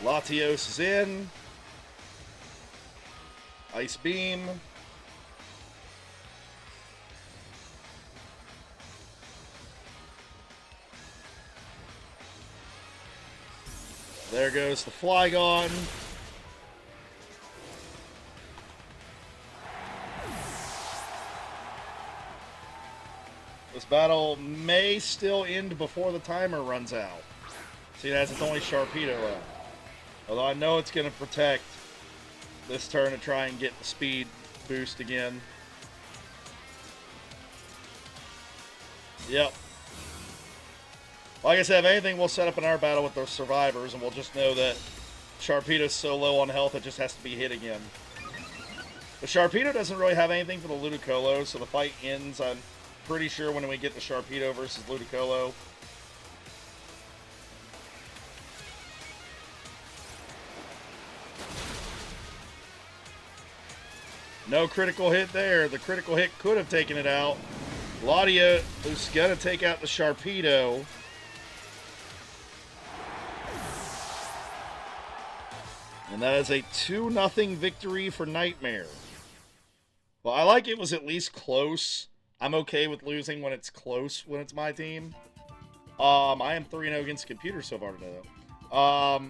Latios is in. Ice Beam. There goes the Flygon. This battle may still end before the timer runs out. See, that's its only Sharpedo left. Although I know it's going to protect this turn to try and get the speed boost again. Yep. Like I said, if anything, we'll set up an our battle with those survivors, and we'll just know that Sharpedo's so low on health it just has to be hit again. But Sharpedo doesn't really have anything for the Ludicolo, so the fight ends, I'm pretty sure, when we get the Sharpedo versus Ludicolo. No critical hit there. The critical hit could have taken it out. Laudia is going to take out the Sharpedo. And that is a 2-0 victory for Nightmare. Well, I like it was at least close. I'm okay with losing when it's close, when it's my team. I am 3-0 against the computer so far today, though.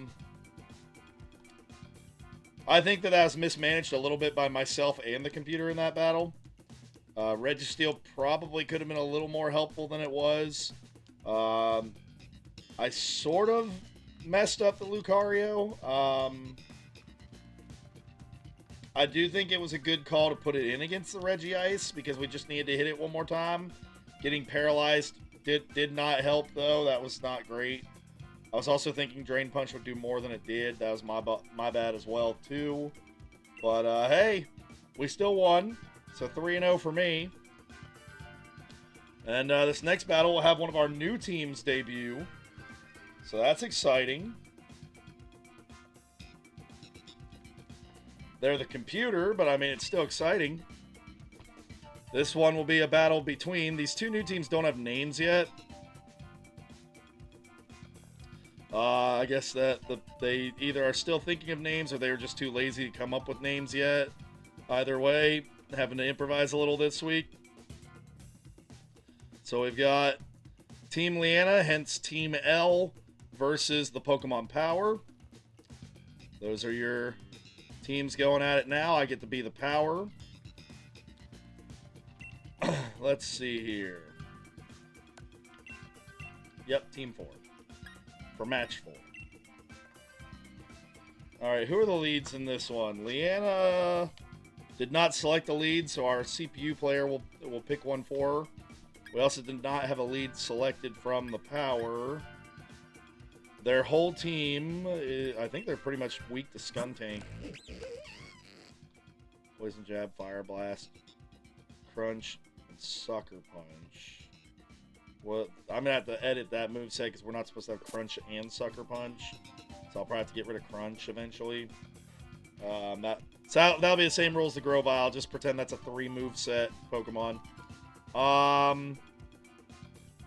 I think that was mismanaged a little bit by myself and the computer in that battle. Registeel probably could have been a little more helpful than it was. I sort of messed up the Lucario. I do think it was a good call to put it in against the Regice because we just needed to hit it one more time. Getting paralyzed did not help, though. That was not great. I was also thinking Drain Punch would do more than it did. That was my bad as well, too. But, hey, we still won. So 3-0 for me. And this next battle will have one of our new teams debut. So that's exciting. They're the computer, but I mean, it's still exciting. This one will be a battle between... These two new teams don't have names yet. I guess that they either are still thinking of names or they're just too lazy to come up with names yet. Either way, having to improvise a little this week. So we've got Team Leanna, hence Team L, versus the Pokemon Power. Those are your teams going at it now. I get to be the Power. Let's see here. Yep, Team 4. For match 4. Alright, who are the leads in this one? Leanna did not select a lead, so our CPU player will pick one for her. We also did not have a lead selected from the Power. Their whole team, I think they're pretty much weak to Skuntank. Poison Jab, Fire Blast, Crunch, and Sucker Punch. Well, I'm going to have to edit that moveset because we're not supposed to have Crunch and Sucker Punch. So I'll probably have to get rid of Crunch eventually. That'll be the same rules to Grovyle. I'll just pretend that's a 3-moveset Pokemon.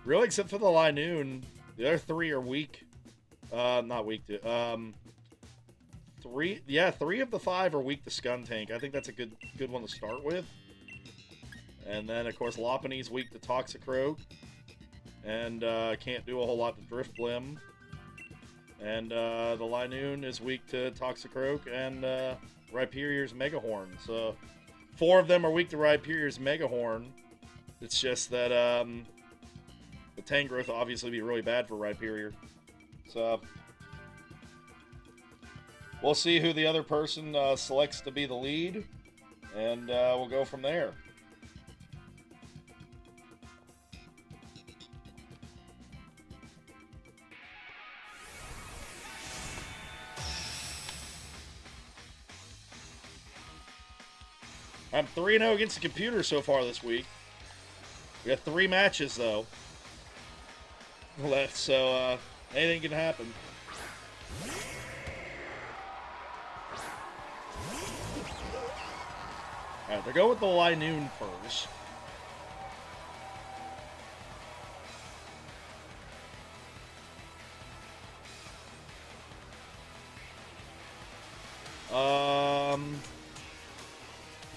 Really, except for the Linoon, the other 3 are weak. Not weak to... 3 of the 5 are weak to Skuntank. I think that's a good one to start with. And then, of course, Lopunny's weak to Toxicroak. And can't do a whole lot to Driftblim. And the Linoon is weak to Toxicroak and Rhyperior's Megahorn. So 4 of them are weak to Rhyperior's Megahorn. It's just that the Tangrowth will obviously be really bad for Rhyperior. So we'll see who the other person selects to be the lead. And we'll go from there. I'm 3-0 against the computer so far this week. We have 3 matches, though, left, so anything can happen. Alright, they're going with the Linoon first.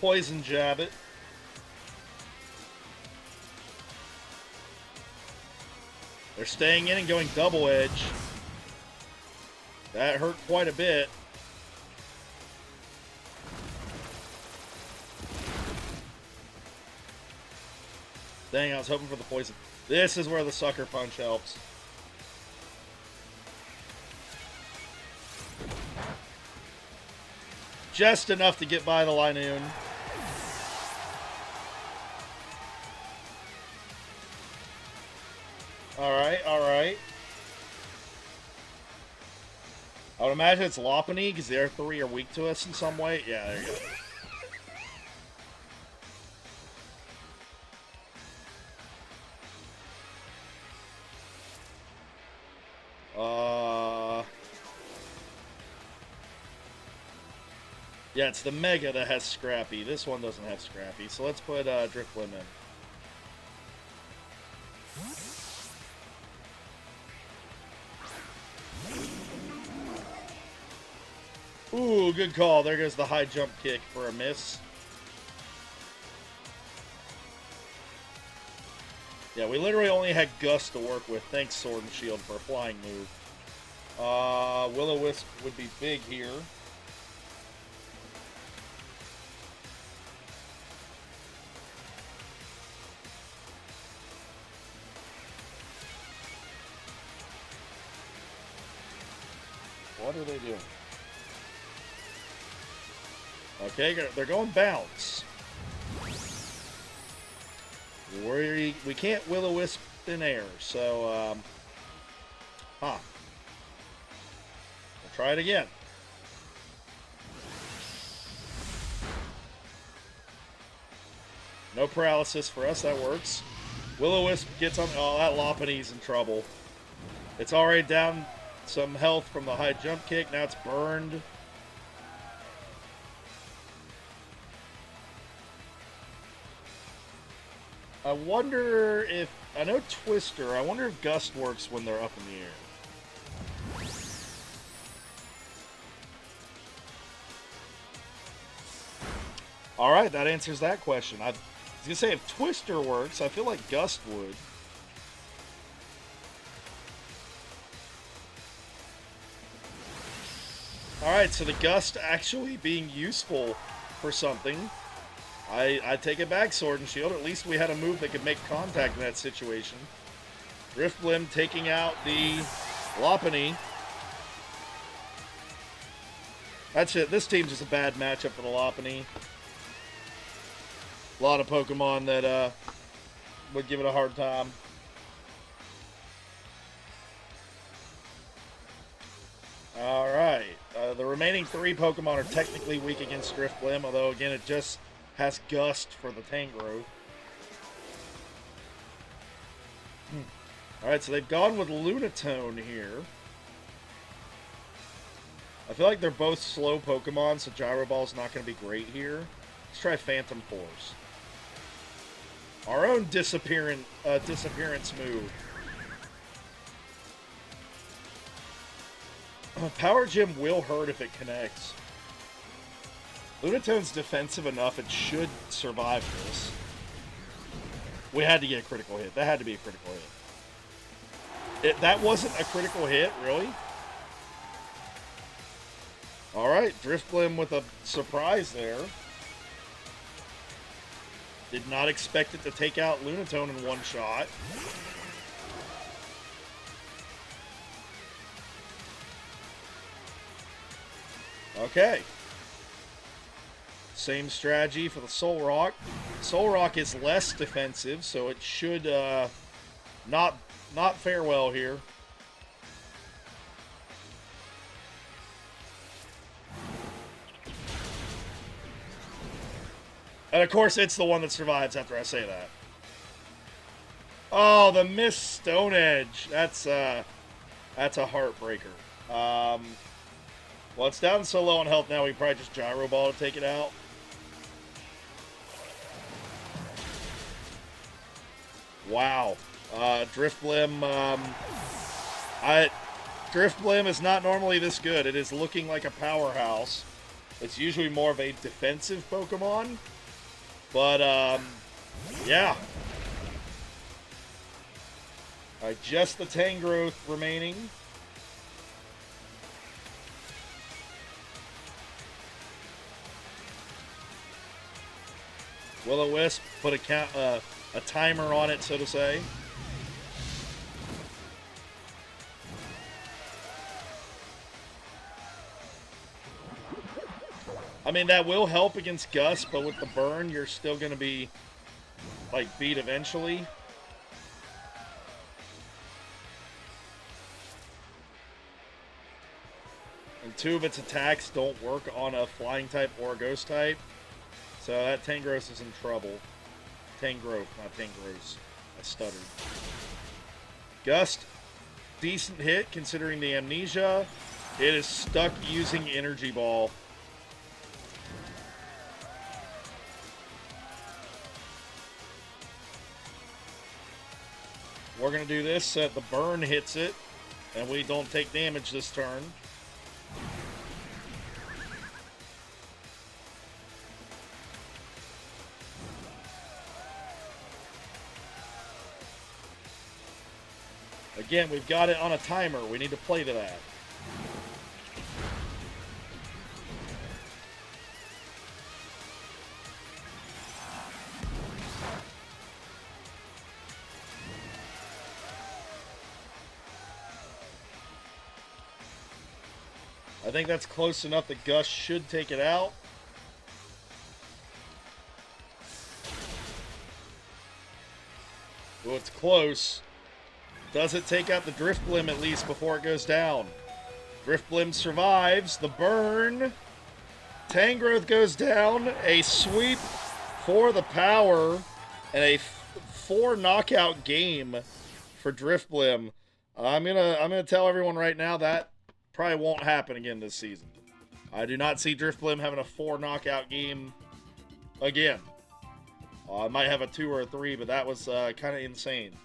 Poison Jab it. They're staying in and going Double Edge. That hurt quite a bit. Dang, I was hoping for the poison. This is where the Sucker Punch helps. Just enough to get by the Linoon. Alright, alright. I would imagine it's Lopunny, because the other three are weak to us in some way. Yeah, there you go. Yeah, it's the Mega that has Scrappy. This one doesn't have Scrappy, so let's put Drifblim in. Ooh, good call. There goes the high jump kick for a miss. Yeah, we literally only had Gust to work with. Thanks, Sword and Shield, for a flying move. Will-O-Wisp would be big here. What are they doing? Okay, they're going bounce. We can't Will-O-Wisp in air, so, We'll try it again. No paralysis for us, that works. Will-O-Wisp gets on... Oh, that Lopunny's in trouble. It's already down some health from the high jump kick. Now it's burned. I wonder if... I know Twister. I wonder if Gust works when they're up in the air. Alright, that answers that question. I was going to say, if Twister works, I feel like Gust would. Alright, so the Gust actually being useful for something. I take it back, Sword and Shield. At least we had a move that could make contact in that situation. Drifblim taking out the Lopunny. That's it. This team's just a bad matchup for the Lopunny. A lot of Pokemon that would give it a hard time. Alright. The remaining 3 Pokemon are technically weak against Drifblim, although, again, it just has Gust for the Tangrowth. Alright, so they've gone with Lunatone here. I feel like they're both slow Pokemon, so Gyro Ball's not going to be great here. Let's try Phantom Force. Our own disappearance move. Power Gem will hurt if it connects. Lunatone's defensive enough, it should survive this. We had to get a critical hit. That had to be a critical hit. That wasn't a critical hit, really? Alright, Drifblim with a surprise there. Did not expect it to take out Lunatone in one shot. Okay. Same strategy for the Soul Rock. Soul Rock is less defensive, so it should not fare well here. And of course, it's the one that survives after I say that. Oh, the missed Stone Edge. That's a heartbreaker. Well, it's down so low on health now, we probably just Gyro Ball to take it out. Wow. Drifblim, Drifblim is not normally this good. It is looking like a powerhouse. It's usually more of a defensive Pokemon. But, yeah. Alright, just the Tangrowth remaining. Will-O-Wisp, put a timer on it, so to say. I mean, that will help against Gust, but with the burn, you're still going to be, like, beat eventually. And 2 of its attacks don't work on a flying type or a ghost type. So that Tangrowth is in trouble. Tangrowth, not Tangrowth. I stuttered. Gust. Decent hit considering the amnesia. It is stuck using Energy Ball. We're going to do this so that the burn hits it, and we don't take damage this turn. Again, we've got it on a timer. We need to play to that. I think that's close enough that Gus should take it out. Oh, it's close. Does it take out the Driftblim at least before it goes down? Driftblim survives. The burn. Tangrowth goes down. A sweep for the power. And a 4 knockout game for Driftblim. I'm gonna tell everyone right now that probably won't happen again this season. I do not see Driftblim having a 4 knockout game again. I might have a 2 or a 3, but that was kind of insane.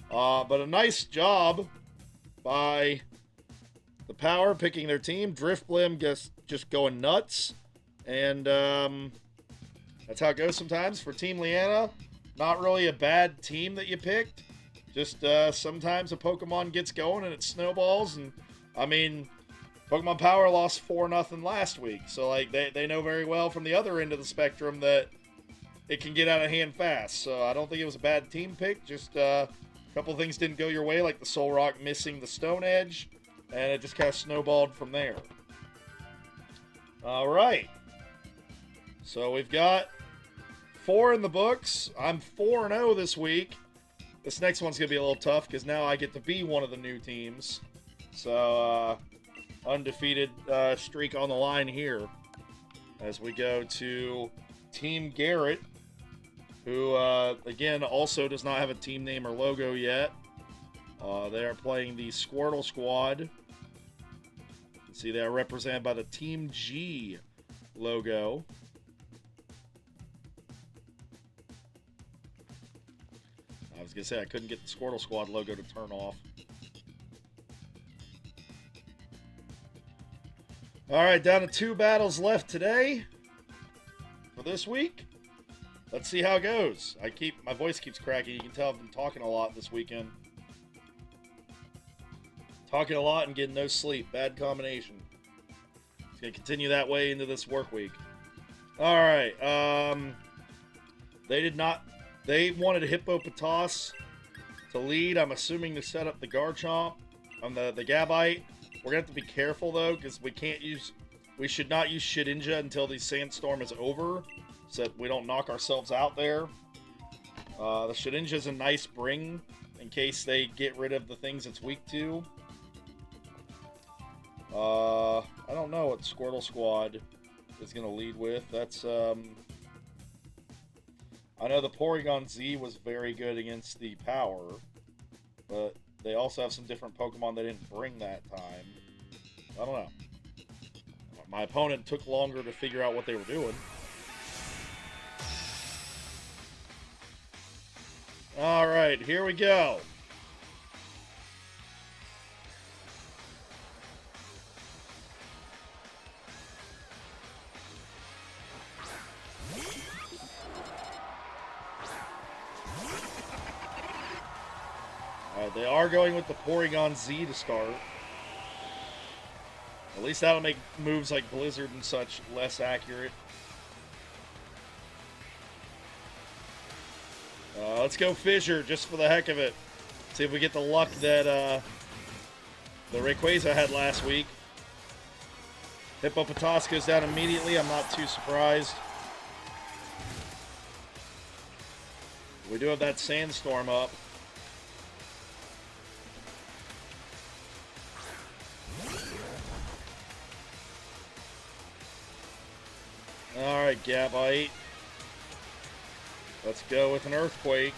But a nice job by the Power picking their team. Driftblim just going nuts. And that's how it goes sometimes for Team Leanna. Not really a bad team that you picked. Just sometimes a Pokemon gets going and it snowballs. And I mean, Pokemon Power lost 4-0 last week. So like they know very well from the other end of the spectrum that it can get out of hand fast. So I don't think it was a bad team pick. Just a couple of things didn't go your way, like the Soul Rock missing the Stone Edge, and it just kind of snowballed from there. All right. So we've got 4 in the books. I'm 4-0 this week. This next one's going to be a little tough because now I get to be one of the new teams. So undefeated streak on the line here as we go to Team Garrett, who, again, also does not have a team name or logo yet. They are playing the Squirtle squad. See, they are represented by the Team G logo. I was going to say, I couldn't get the Squirtle squad logo to turn off. All right, down to 2 battles left today for this week. Let's see how it goes. My voice keeps cracking. You can tell I've been talking a lot this weekend. Talking a lot and getting no sleep. Bad combination. It's going to continue that way into this work week. All right. They wanted Hippopotas to lead. I'm assuming to set up the Garchomp on the Gabite. We're going to have to be careful, though, because we should not use Shedinja until the Sandstorm is over, so that we don't knock ourselves out there. The Shedinja is a nice bring in case they get rid of the things it's weak to. I don't know what Squirtle Squad is going to lead with. That's, I know the Porygon Z was very good against the Power, but they also have some different Pokemon they didn't bring that time. I don't know. My opponent took longer to figure out what they were doing. All right, here we go. All right, they are going with the Porygon Z to start. At least that'll make moves like Blizzard and such less accurate. Let's go Fissure, just for the heck of it. See if we get the luck that the Rayquaza had last week. Hippopotas goes down immediately. I'm not too surprised. We do have that Sandstorm up. Alright, Gabite. Let's go with an Earthquake.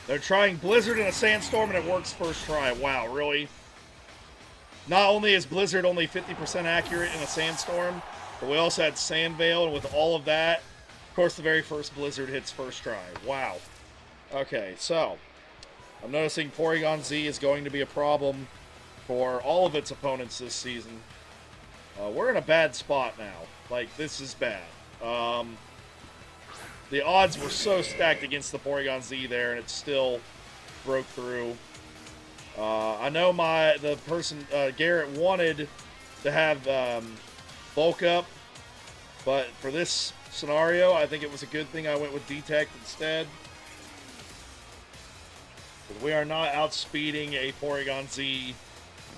They're trying Blizzard in a Sandstorm and it works first try. Wow, really? Not only is Blizzard only 50% accurate in a Sandstorm, but we also had Sand Veil, and with all of that, of course the very first Blizzard hits first try. Wow. Okay, so I'm noticing Porygon Z is going to be a problem for all of its opponents this season. We're in a bad spot now. Like, this is bad. The odds were so stacked against the Porygon Z there, and it still broke through. I know the person, Garrett, wanted to have Bulk Up, but for this scenario, I think it was a good thing I went with Detect instead. We are not outspeeding a Porygon Z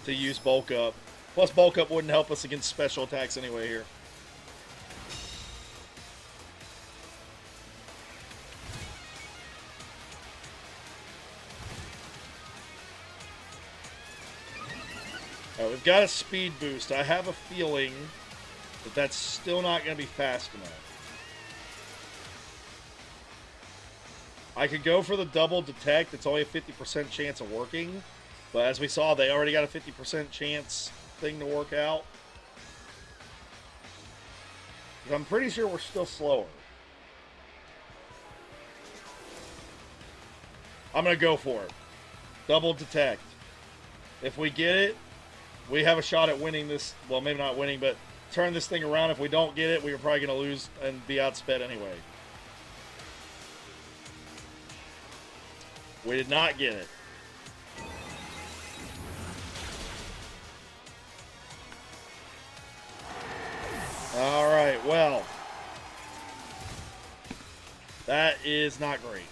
to use Bulk Up. Plus, Bulk Up wouldn't help us against special attacks anyway here. Alright, we've got a speed boost. I have a feeling that that's still not going to be fast enough. I could go for the double detect. It's only a 50% chance of working. But as we saw, they already got a 50% chance thing to work out. I'm pretty sure we're still slower. I'm going to go for it. Double detect. If we get it, we have a shot at winning this. Well, maybe not winning, but turn this thing around. If we don't get it, we're probably going to lose and be outsped anyway. We did not get it. Alright, well. That is not great.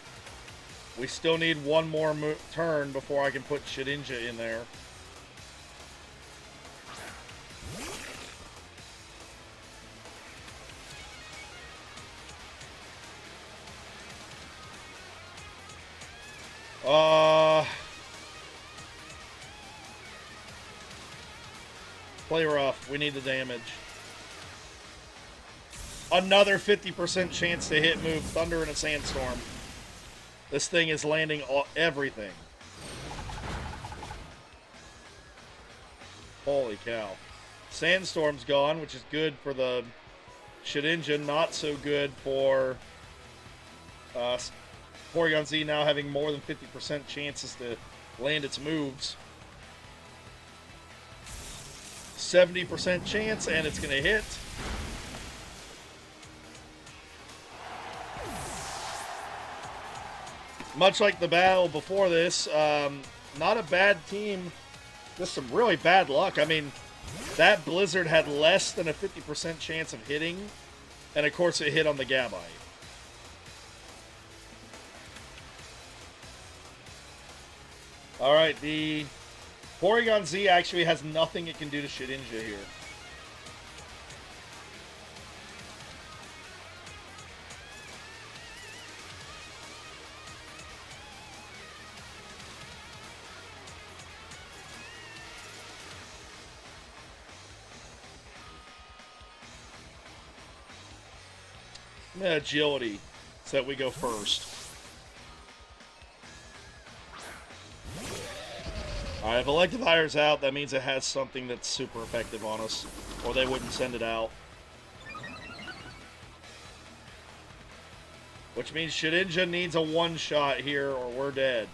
We still need one more turn before I can put Shedinja in there. Play rough. We need the damage. Another 50% chance to hit move. Thunder in a Sandstorm. This thing is landing everything. Holy cow. Sandstorm's gone, which is good for the Shedinja. Not so good for Porygon Z now having more than 50% chances to land its moves. 70% chance, and it's going to hit. Much like the battle before this, not a bad team, just some really bad luck. I mean, that Blizzard had less than a 50% chance of hitting, and of course it hit on the Gabite. Alright, the Porygon Z actually has nothing it can do to Shedinja here. Agility, so that we go first. Alright, if Electivire's out, that means it has something that's super effective on us, or they wouldn't send it out. Which means Shedinja needs a one-shot here, or we're dead.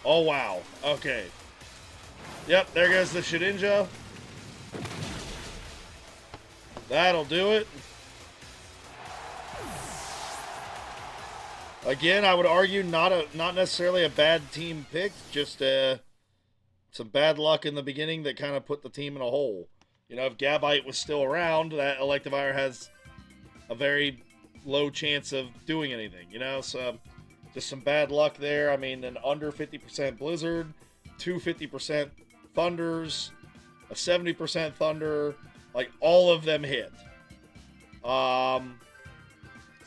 Oh, wow. Okay. Yep, there goes the Shedinja. That'll do it. Again, I would argue not necessarily a bad team pick, just some bad luck in the beginning that kind of put the team in a hole. You know, if Gabite was still around, that Electivire has a very low chance of doing anything, you know? So Just some bad luck there. I mean, an under 50% Blizzard, two 50% Thunders, a 70% Thunder, like all of them hit. So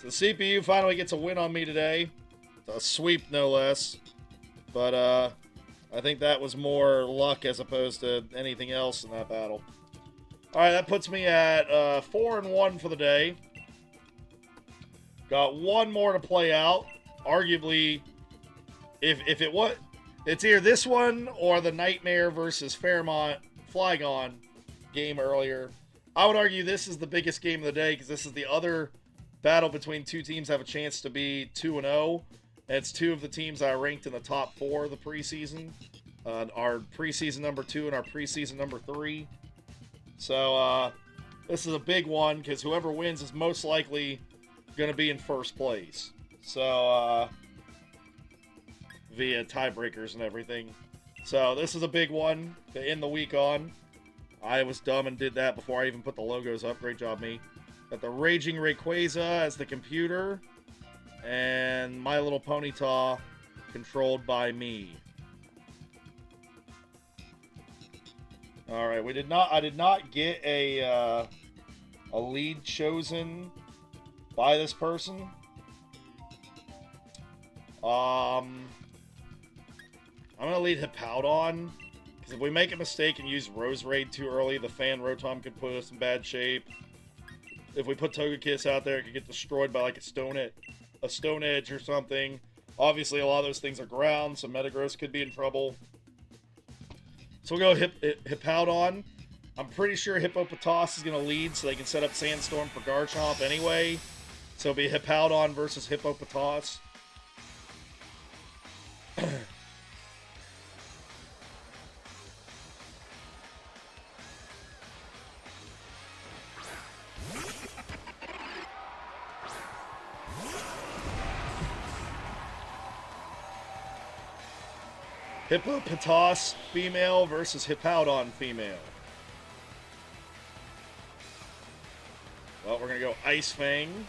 the CPU finally gets a win on me today. A sweep, no less. But I think that was more luck as opposed to anything else in that battle. Alright, that puts me at 4-1 for the day. Got one more to play out. Arguably, if it was, it's either this one or the Nightmare versus Fairmont Flygon game earlier. I would argue this is the biggest game of the day because this is the other battle between two teams that have a chance to be 2-0. And it's two of the teams I ranked in the top 4 of the preseason. Our preseason number 2 and our preseason number 3. So this is a big one because whoever wins is most likely going to be in first place. So via tiebreakers and everything. So this is a big one to end the week on. I was dumb and did that before I even put the logos up. Great job, me. Got the Raging Rayquaza as the computer. And My Little Ponyta controlled by me. Alright, I did not get a lead chosen by this person. I'm gonna lead Hippowdon, because if we make a mistake and use Rose Raid too early, the Fan Rotom could put us in bad shape. If we put Togekiss out there, it could get destroyed by like a Stone Edge or something. Obviously, a lot of those things are ground, so Metagross could be in trouble. So we'll go Hippowdon. I'm pretty sure Hippopotas is going to lead, so they can set up Sandstorm for Garchomp anyway. So it'll be Hippowdon versus Hippopotas. Hippopotas female versus Hippowdon female. Well, we're going to go Ice Fang.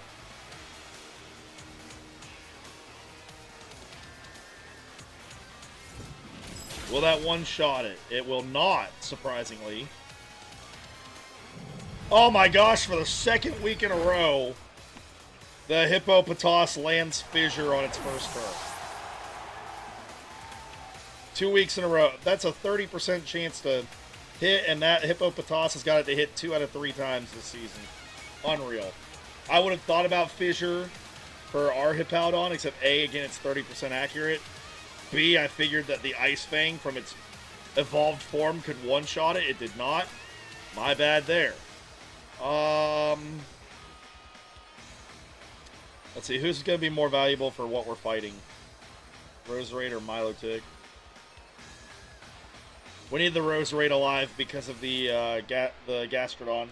Will that one-shot it? It will not, surprisingly. Oh my gosh, for the second week in a row, the Hippopotas lands Fissure on its first turn. 2 weeks in a row. That's a 30% chance to hit, and that Hippopotas has got it to hit 2 out of 3 times this season. Unreal. I would have thought about Fissure for our Hippowdon, except A, again, it's 30% accurate. B, I figured that the Ice Fang from its evolved form could one-shot it. It did not. My bad there. Let's see, who's going to be more valuable for what we're fighting? Roserade or Milotic? We need the Roserade alive because of the Gastrodon.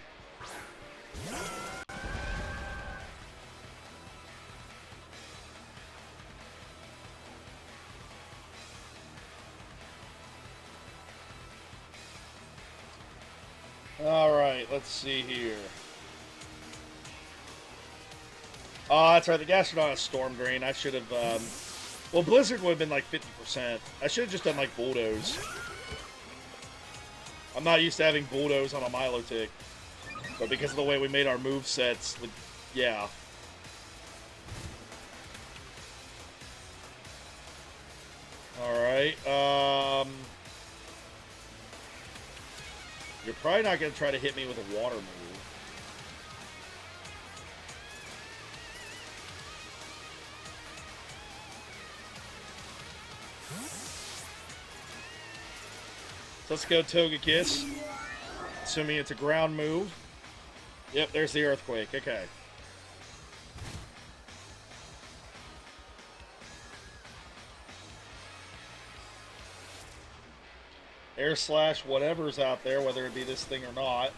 Alright, let's see here. Oh, that's right, the Gastrodon has Storm Drain. I should have, well, Blizzard would have been like 50%. I should have just done like Bulldoze. I'm not used to having Bulldoze on a Milotic. But because of the way we made our movesets, yeah. Alright, you're probably not going to try to hit me with a water move. So let's go Togekiss. Assuming it's a ground move. Yep, there's the Earthquake. Okay. Air Slash whatever's out there, whether it be this thing or not.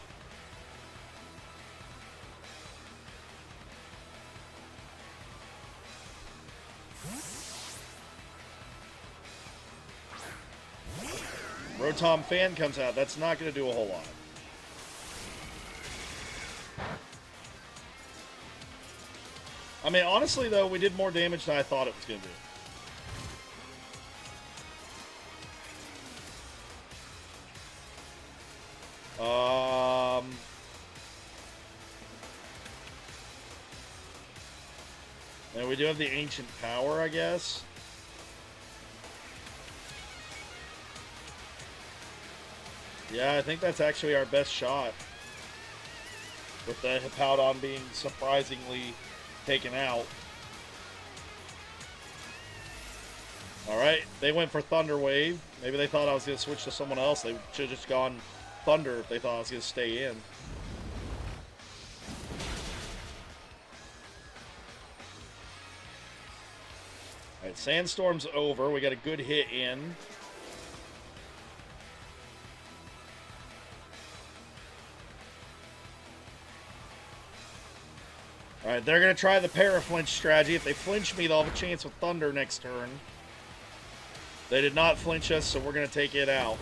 Rotom Fan comes out. That's not going to do a whole lot. I mean, honestly, though, we did more damage than I thought it was going to do. And we do have the Ancient Power, I guess. Yeah, I think that's actually our best shot. With the Hippowdon being surprisingly taken out. Alright, they went for Thunder Wave. Maybe they thought I was going to switch to someone else. They should have just gone Thunder if they thought I was going to stay in. Alright, Sandstorm's over. We got a good hit in. Alright, they're going to try the Paraflinch strategy. If they flinch me, they'll have a chance with Thunder next turn. They did not flinch us, so we're going to take it out.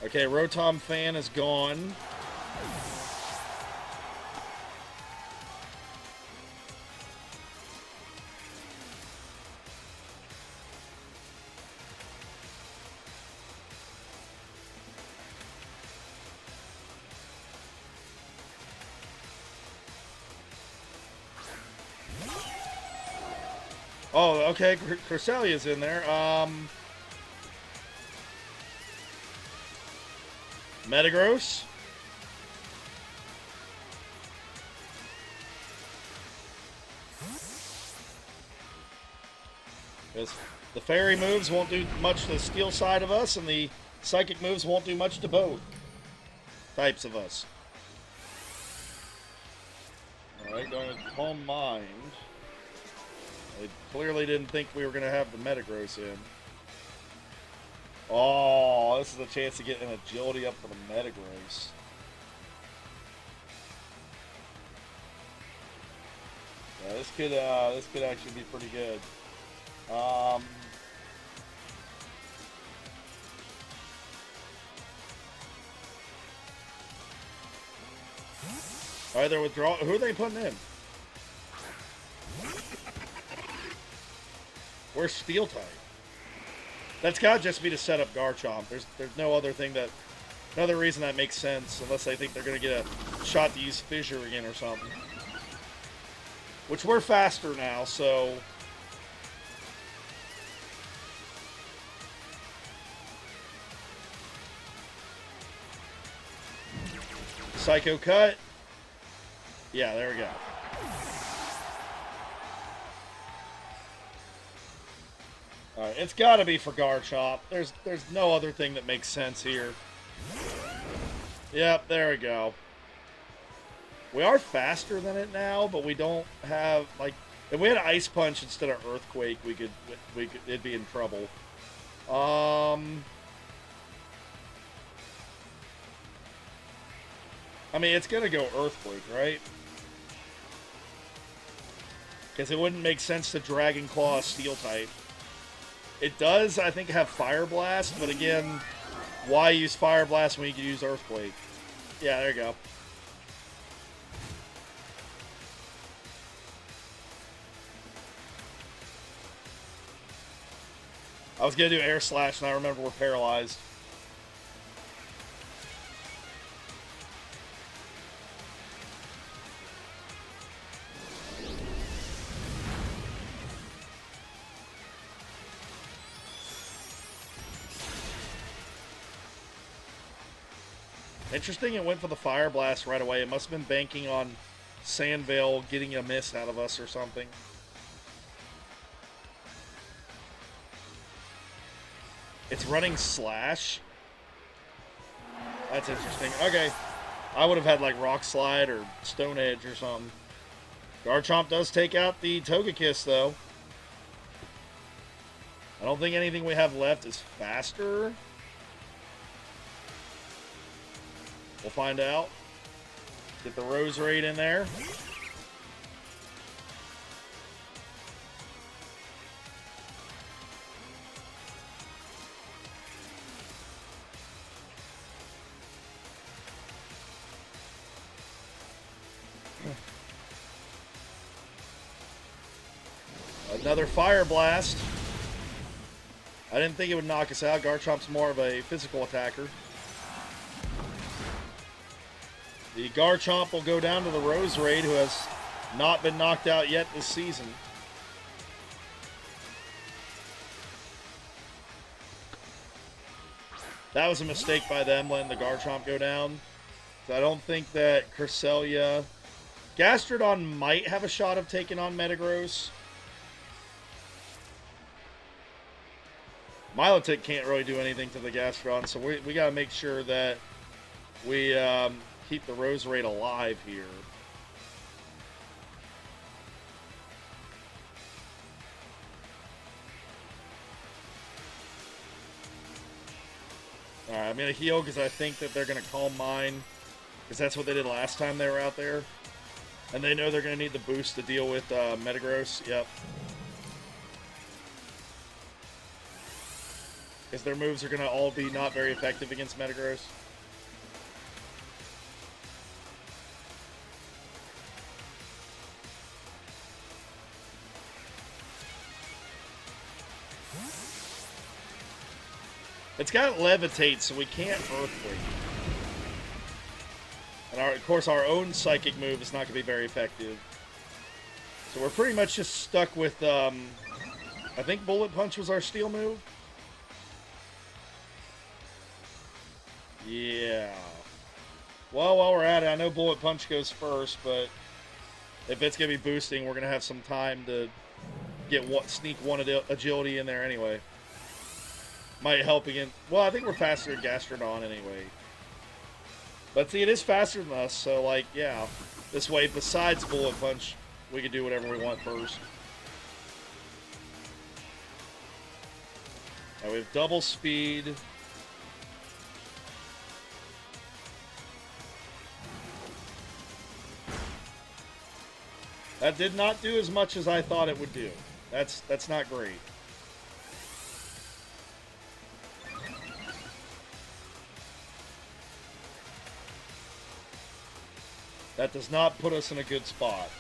Okay, Rotom Fan is gone. Oh, okay, Cresselia's in there. Metagross. Because the Fairy moves won't do much to the Steel side of us, and the Psychic moves won't do much to both types of us. Alright, going with Calm Mind. They clearly didn't think we were going to have the Metagross in. Oh, this is a chance to get an agility up for the Metagross. Yeah, this could actually be pretty good. Alright, they're withdrawing. Who are they putting in? Where's Steel type? That's gotta just be to set up Garchomp. There's no other thing that, no other reason that makes sense unless they think they're gonna get a shot to use Fissure again or something. Which we're faster now, so. Psycho Cut. Yeah, there we go. Alright, it's got to be for Garchomp. There's no other thing that makes sense here. Yep, there we go. We are faster than it now, but we don't have, like, if we had Ice Punch instead of Earthquake, we could it'd be in trouble. I mean, it's gonna go Earthquake, right? Because it wouldn't make sense to Dragon Claw Steel type. It does, I think, have Fire Blast, but again, why use Fire Blast when you can use Earthquake? Yeah, there you go. I was going to do Air Slash, and I remember we're paralyzed. Interesting, it went for the Fire Blast right away. It must have been banking on Sandvale getting a miss out of us or something. It's running Slash. That's interesting. Okay. I would have had like Rock Slide or Stone Edge or something. Garchomp does take out the Togekiss though. I don't think anything we have left is faster. We'll find out. Get the Rose Raid in there. Another Fire Blast. I didn't think it would knock us out. Garchomp's more of a physical attacker. The Garchomp will go down to the Rose Raid, who has not been knocked out yet this season. That was a mistake by them letting the Garchomp go down. So I don't think that Cresselia... Gastrodon might have a shot of taking on Metagross. Milotic can't really do anything to the Gastrodon, so we got to make sure that we keep the Roserade alive here. Alright, I'm going to heal because I think that they're going to Calm Mind. Because that's what they did last time they were out there. And they know they're going to need the boost to deal with Metagross. Yep. Because their moves are going to all be not very effective against Metagross. It's got Levitate, so we can't Earthquake. And of course, our own Psychic move is not going to be very effective. So we're pretty much just stuck with, I think Bullet Punch was our Steel move. Yeah. Well, while we're at it, I know Bullet Punch goes first, but if it's going to be boosting, we're going to have some time to get sneak one agility in there anyway. Might help again. Well, I think we're faster than Gastrodon anyway. But see, it is faster than us, so like, yeah. This way, besides Bullet Punch, we can do whatever we want first. Now we have double speed. That did not do as much as I thought it would do. That's not great. That does not put us in a good spot.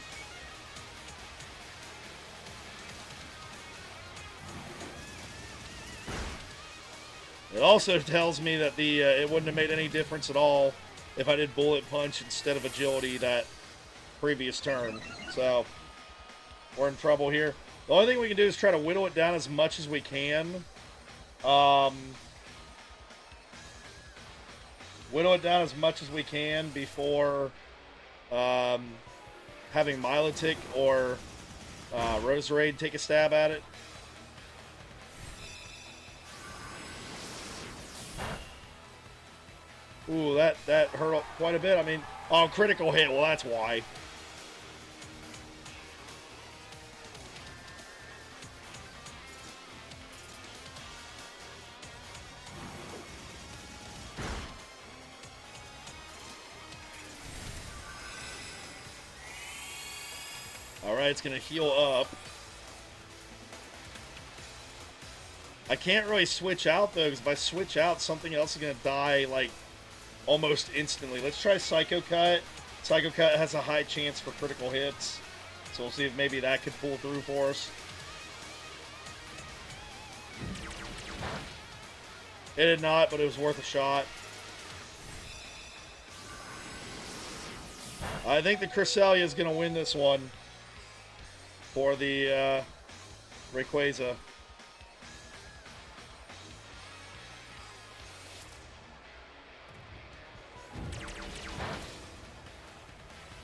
It also tells me that it wouldn't have made any difference at all if I did Bullet Punch instead of Agility that previous turn. So, we're in trouble here. The only thing we can do is try to whittle it down as much as we can. Whittle it down as much as we can before having Milotic or Roserade take a stab at it. Ooh, that hurt quite a bit. I mean, oh, critical hit. Well, that's why. Alright, it's going to heal up. I can't really switch out, though, because if I switch out, something else is going to die, like, almost instantly. Let's try Psycho Cut. Psycho Cut has a high chance for critical hits. So we'll see if maybe that could pull through for us. It did not, but it was worth a shot. I think the Cresselia is going to win this one for the Rayquaza.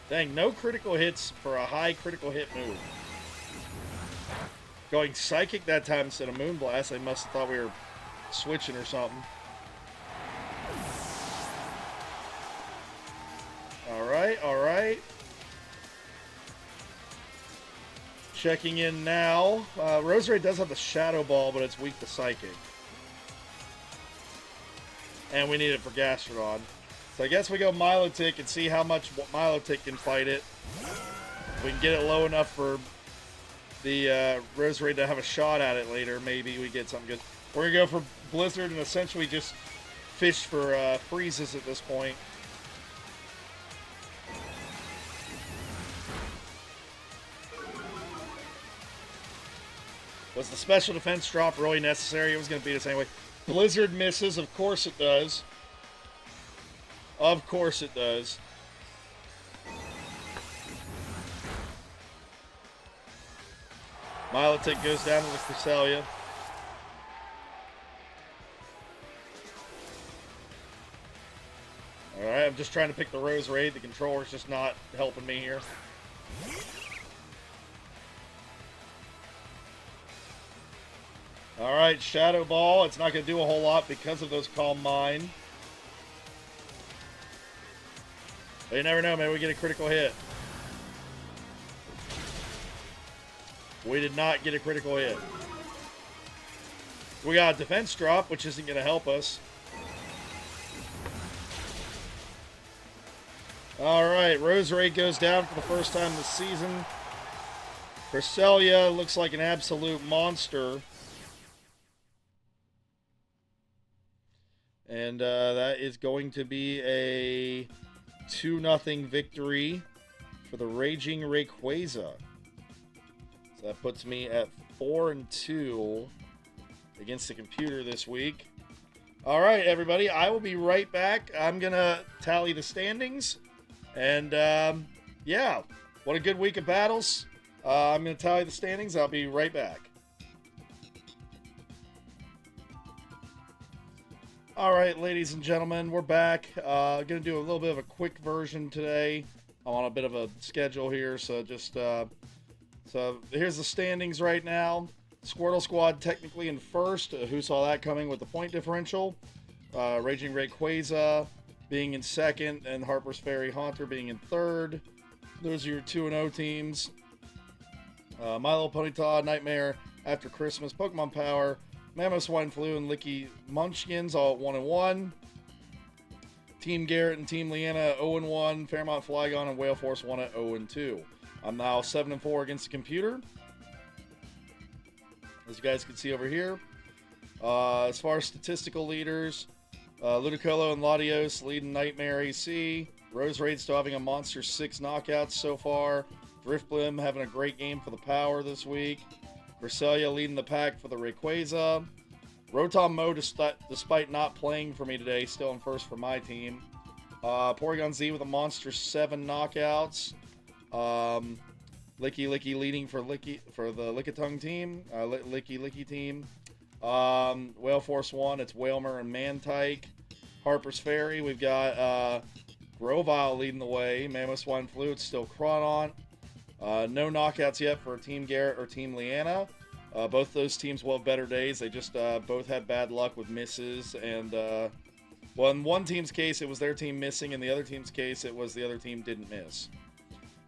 Dang, no critical hits for a high critical hit move. Going Psychic that time instead of Moonblast, they must have thought we were switching or something. Alright, alright. Checking in now. Roserade does have the Shadow Ball, but it's weak to Psychic. And we need it for Gastrodon. So I guess we go Milotic and see how much Milotic can fight it. If we can get it low enough for the Roserade to have a shot at it later, maybe we get something good. We're going to go for Blizzard and essentially just fish for freezes at this point. Was the special defense drop really necessary? It was going to beat us anyway. Blizzard misses. Of course it does. Of course it does. Milotic goes down to the Cresselia. Alright, I'm just trying to pick the Rose Raid. The controller's just not helping me here. Alright, Shadow Ball. It's not going to do a whole lot because of those Calm Mind. But you never know, maybe we get a critical hit. We did not get a critical hit. We got a defense drop, which isn't going to help us. Alright, Rose Raid goes down for the first time this season. Cresselia looks like an absolute monster. And that is going to be a 2-0 victory for the Raging Rayquaza. So that puts me at 4-2 against the computer this week. All right, everybody, I will be right back. I'm going to tally the standings. And, yeah, what a good week of battles. I'm going to tally the standings. I'll be right back. All right, ladies and gentlemen, we're back. Going to do a little bit of a quick version today. I'm on a bit of a schedule here, so just... So here's the standings right now. Squirtle Squad technically in first. Who saw that coming with the point differential? Raging Rayquaza being in second, and Harpers, Ferry, Haunter being in third. Those are your 2-0 teams. Milo, Ponyta, Nightmare, After Christmas, Pokemon Power, Mamoswine, Flu, and Licky Munchkins all at 1-1. Team Garrett and Team Leanna 0-1. Fairmont, Flygon, and Wailforce 1 at 0-2. I'm now 7-4 against the computer, as you guys can see over here. As far as statistical leaders, Ludicolo and Latios leading Nightmare AC. Rose Raid still having a monster 6 knockouts so far. Driftblim having a great game for the Power this week. Cresselia leading the pack for the Rayquaza. Rotom Mo, despite not playing for me today, still in first for my team. Porygon Z with a monster 7 knockouts. Licky leading for the Lickitung team. Licky team. Wailforce 1, it's Wailmer and Mantike. Harpers Ferry, we've got Grovyle leading the way. Mamoswine Flu, it's still Cronont. No knockouts yet for Team Garrett or Team Leanna. Both those teams will have better days. They just both had bad luck with misses. And, well, in one team's case, it was their team missing. In the other team's case, it was the other team didn't miss.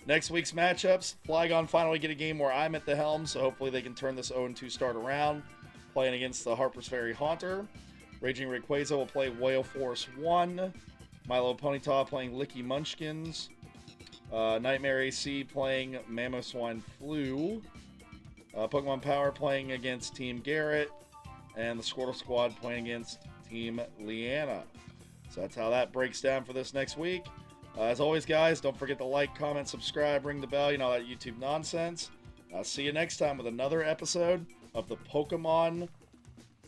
Next week's matchups, Flygon finally get a game where I'm at the helm, so hopefully they can turn this 0-2 start around, playing against the Harpers Ferry Haunter. Raging Rayquaza will play Wailforce 1. Milo Ponyta playing Licky Munchkins. Nightmare AC playing Mamoswine Flu. Pokemon Power playing against Team Garrett. And the Squirtle Squad playing against Team Leanna. So that's how that breaks down for this next week. As always, guys, don't forget to like, comment, subscribe, ring the bell, you know, that YouTube nonsense. I'll see you next time with another episode of the Pokemon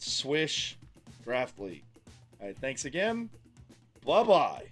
SWSH Draft League. All right, thanks again. Bye-bye.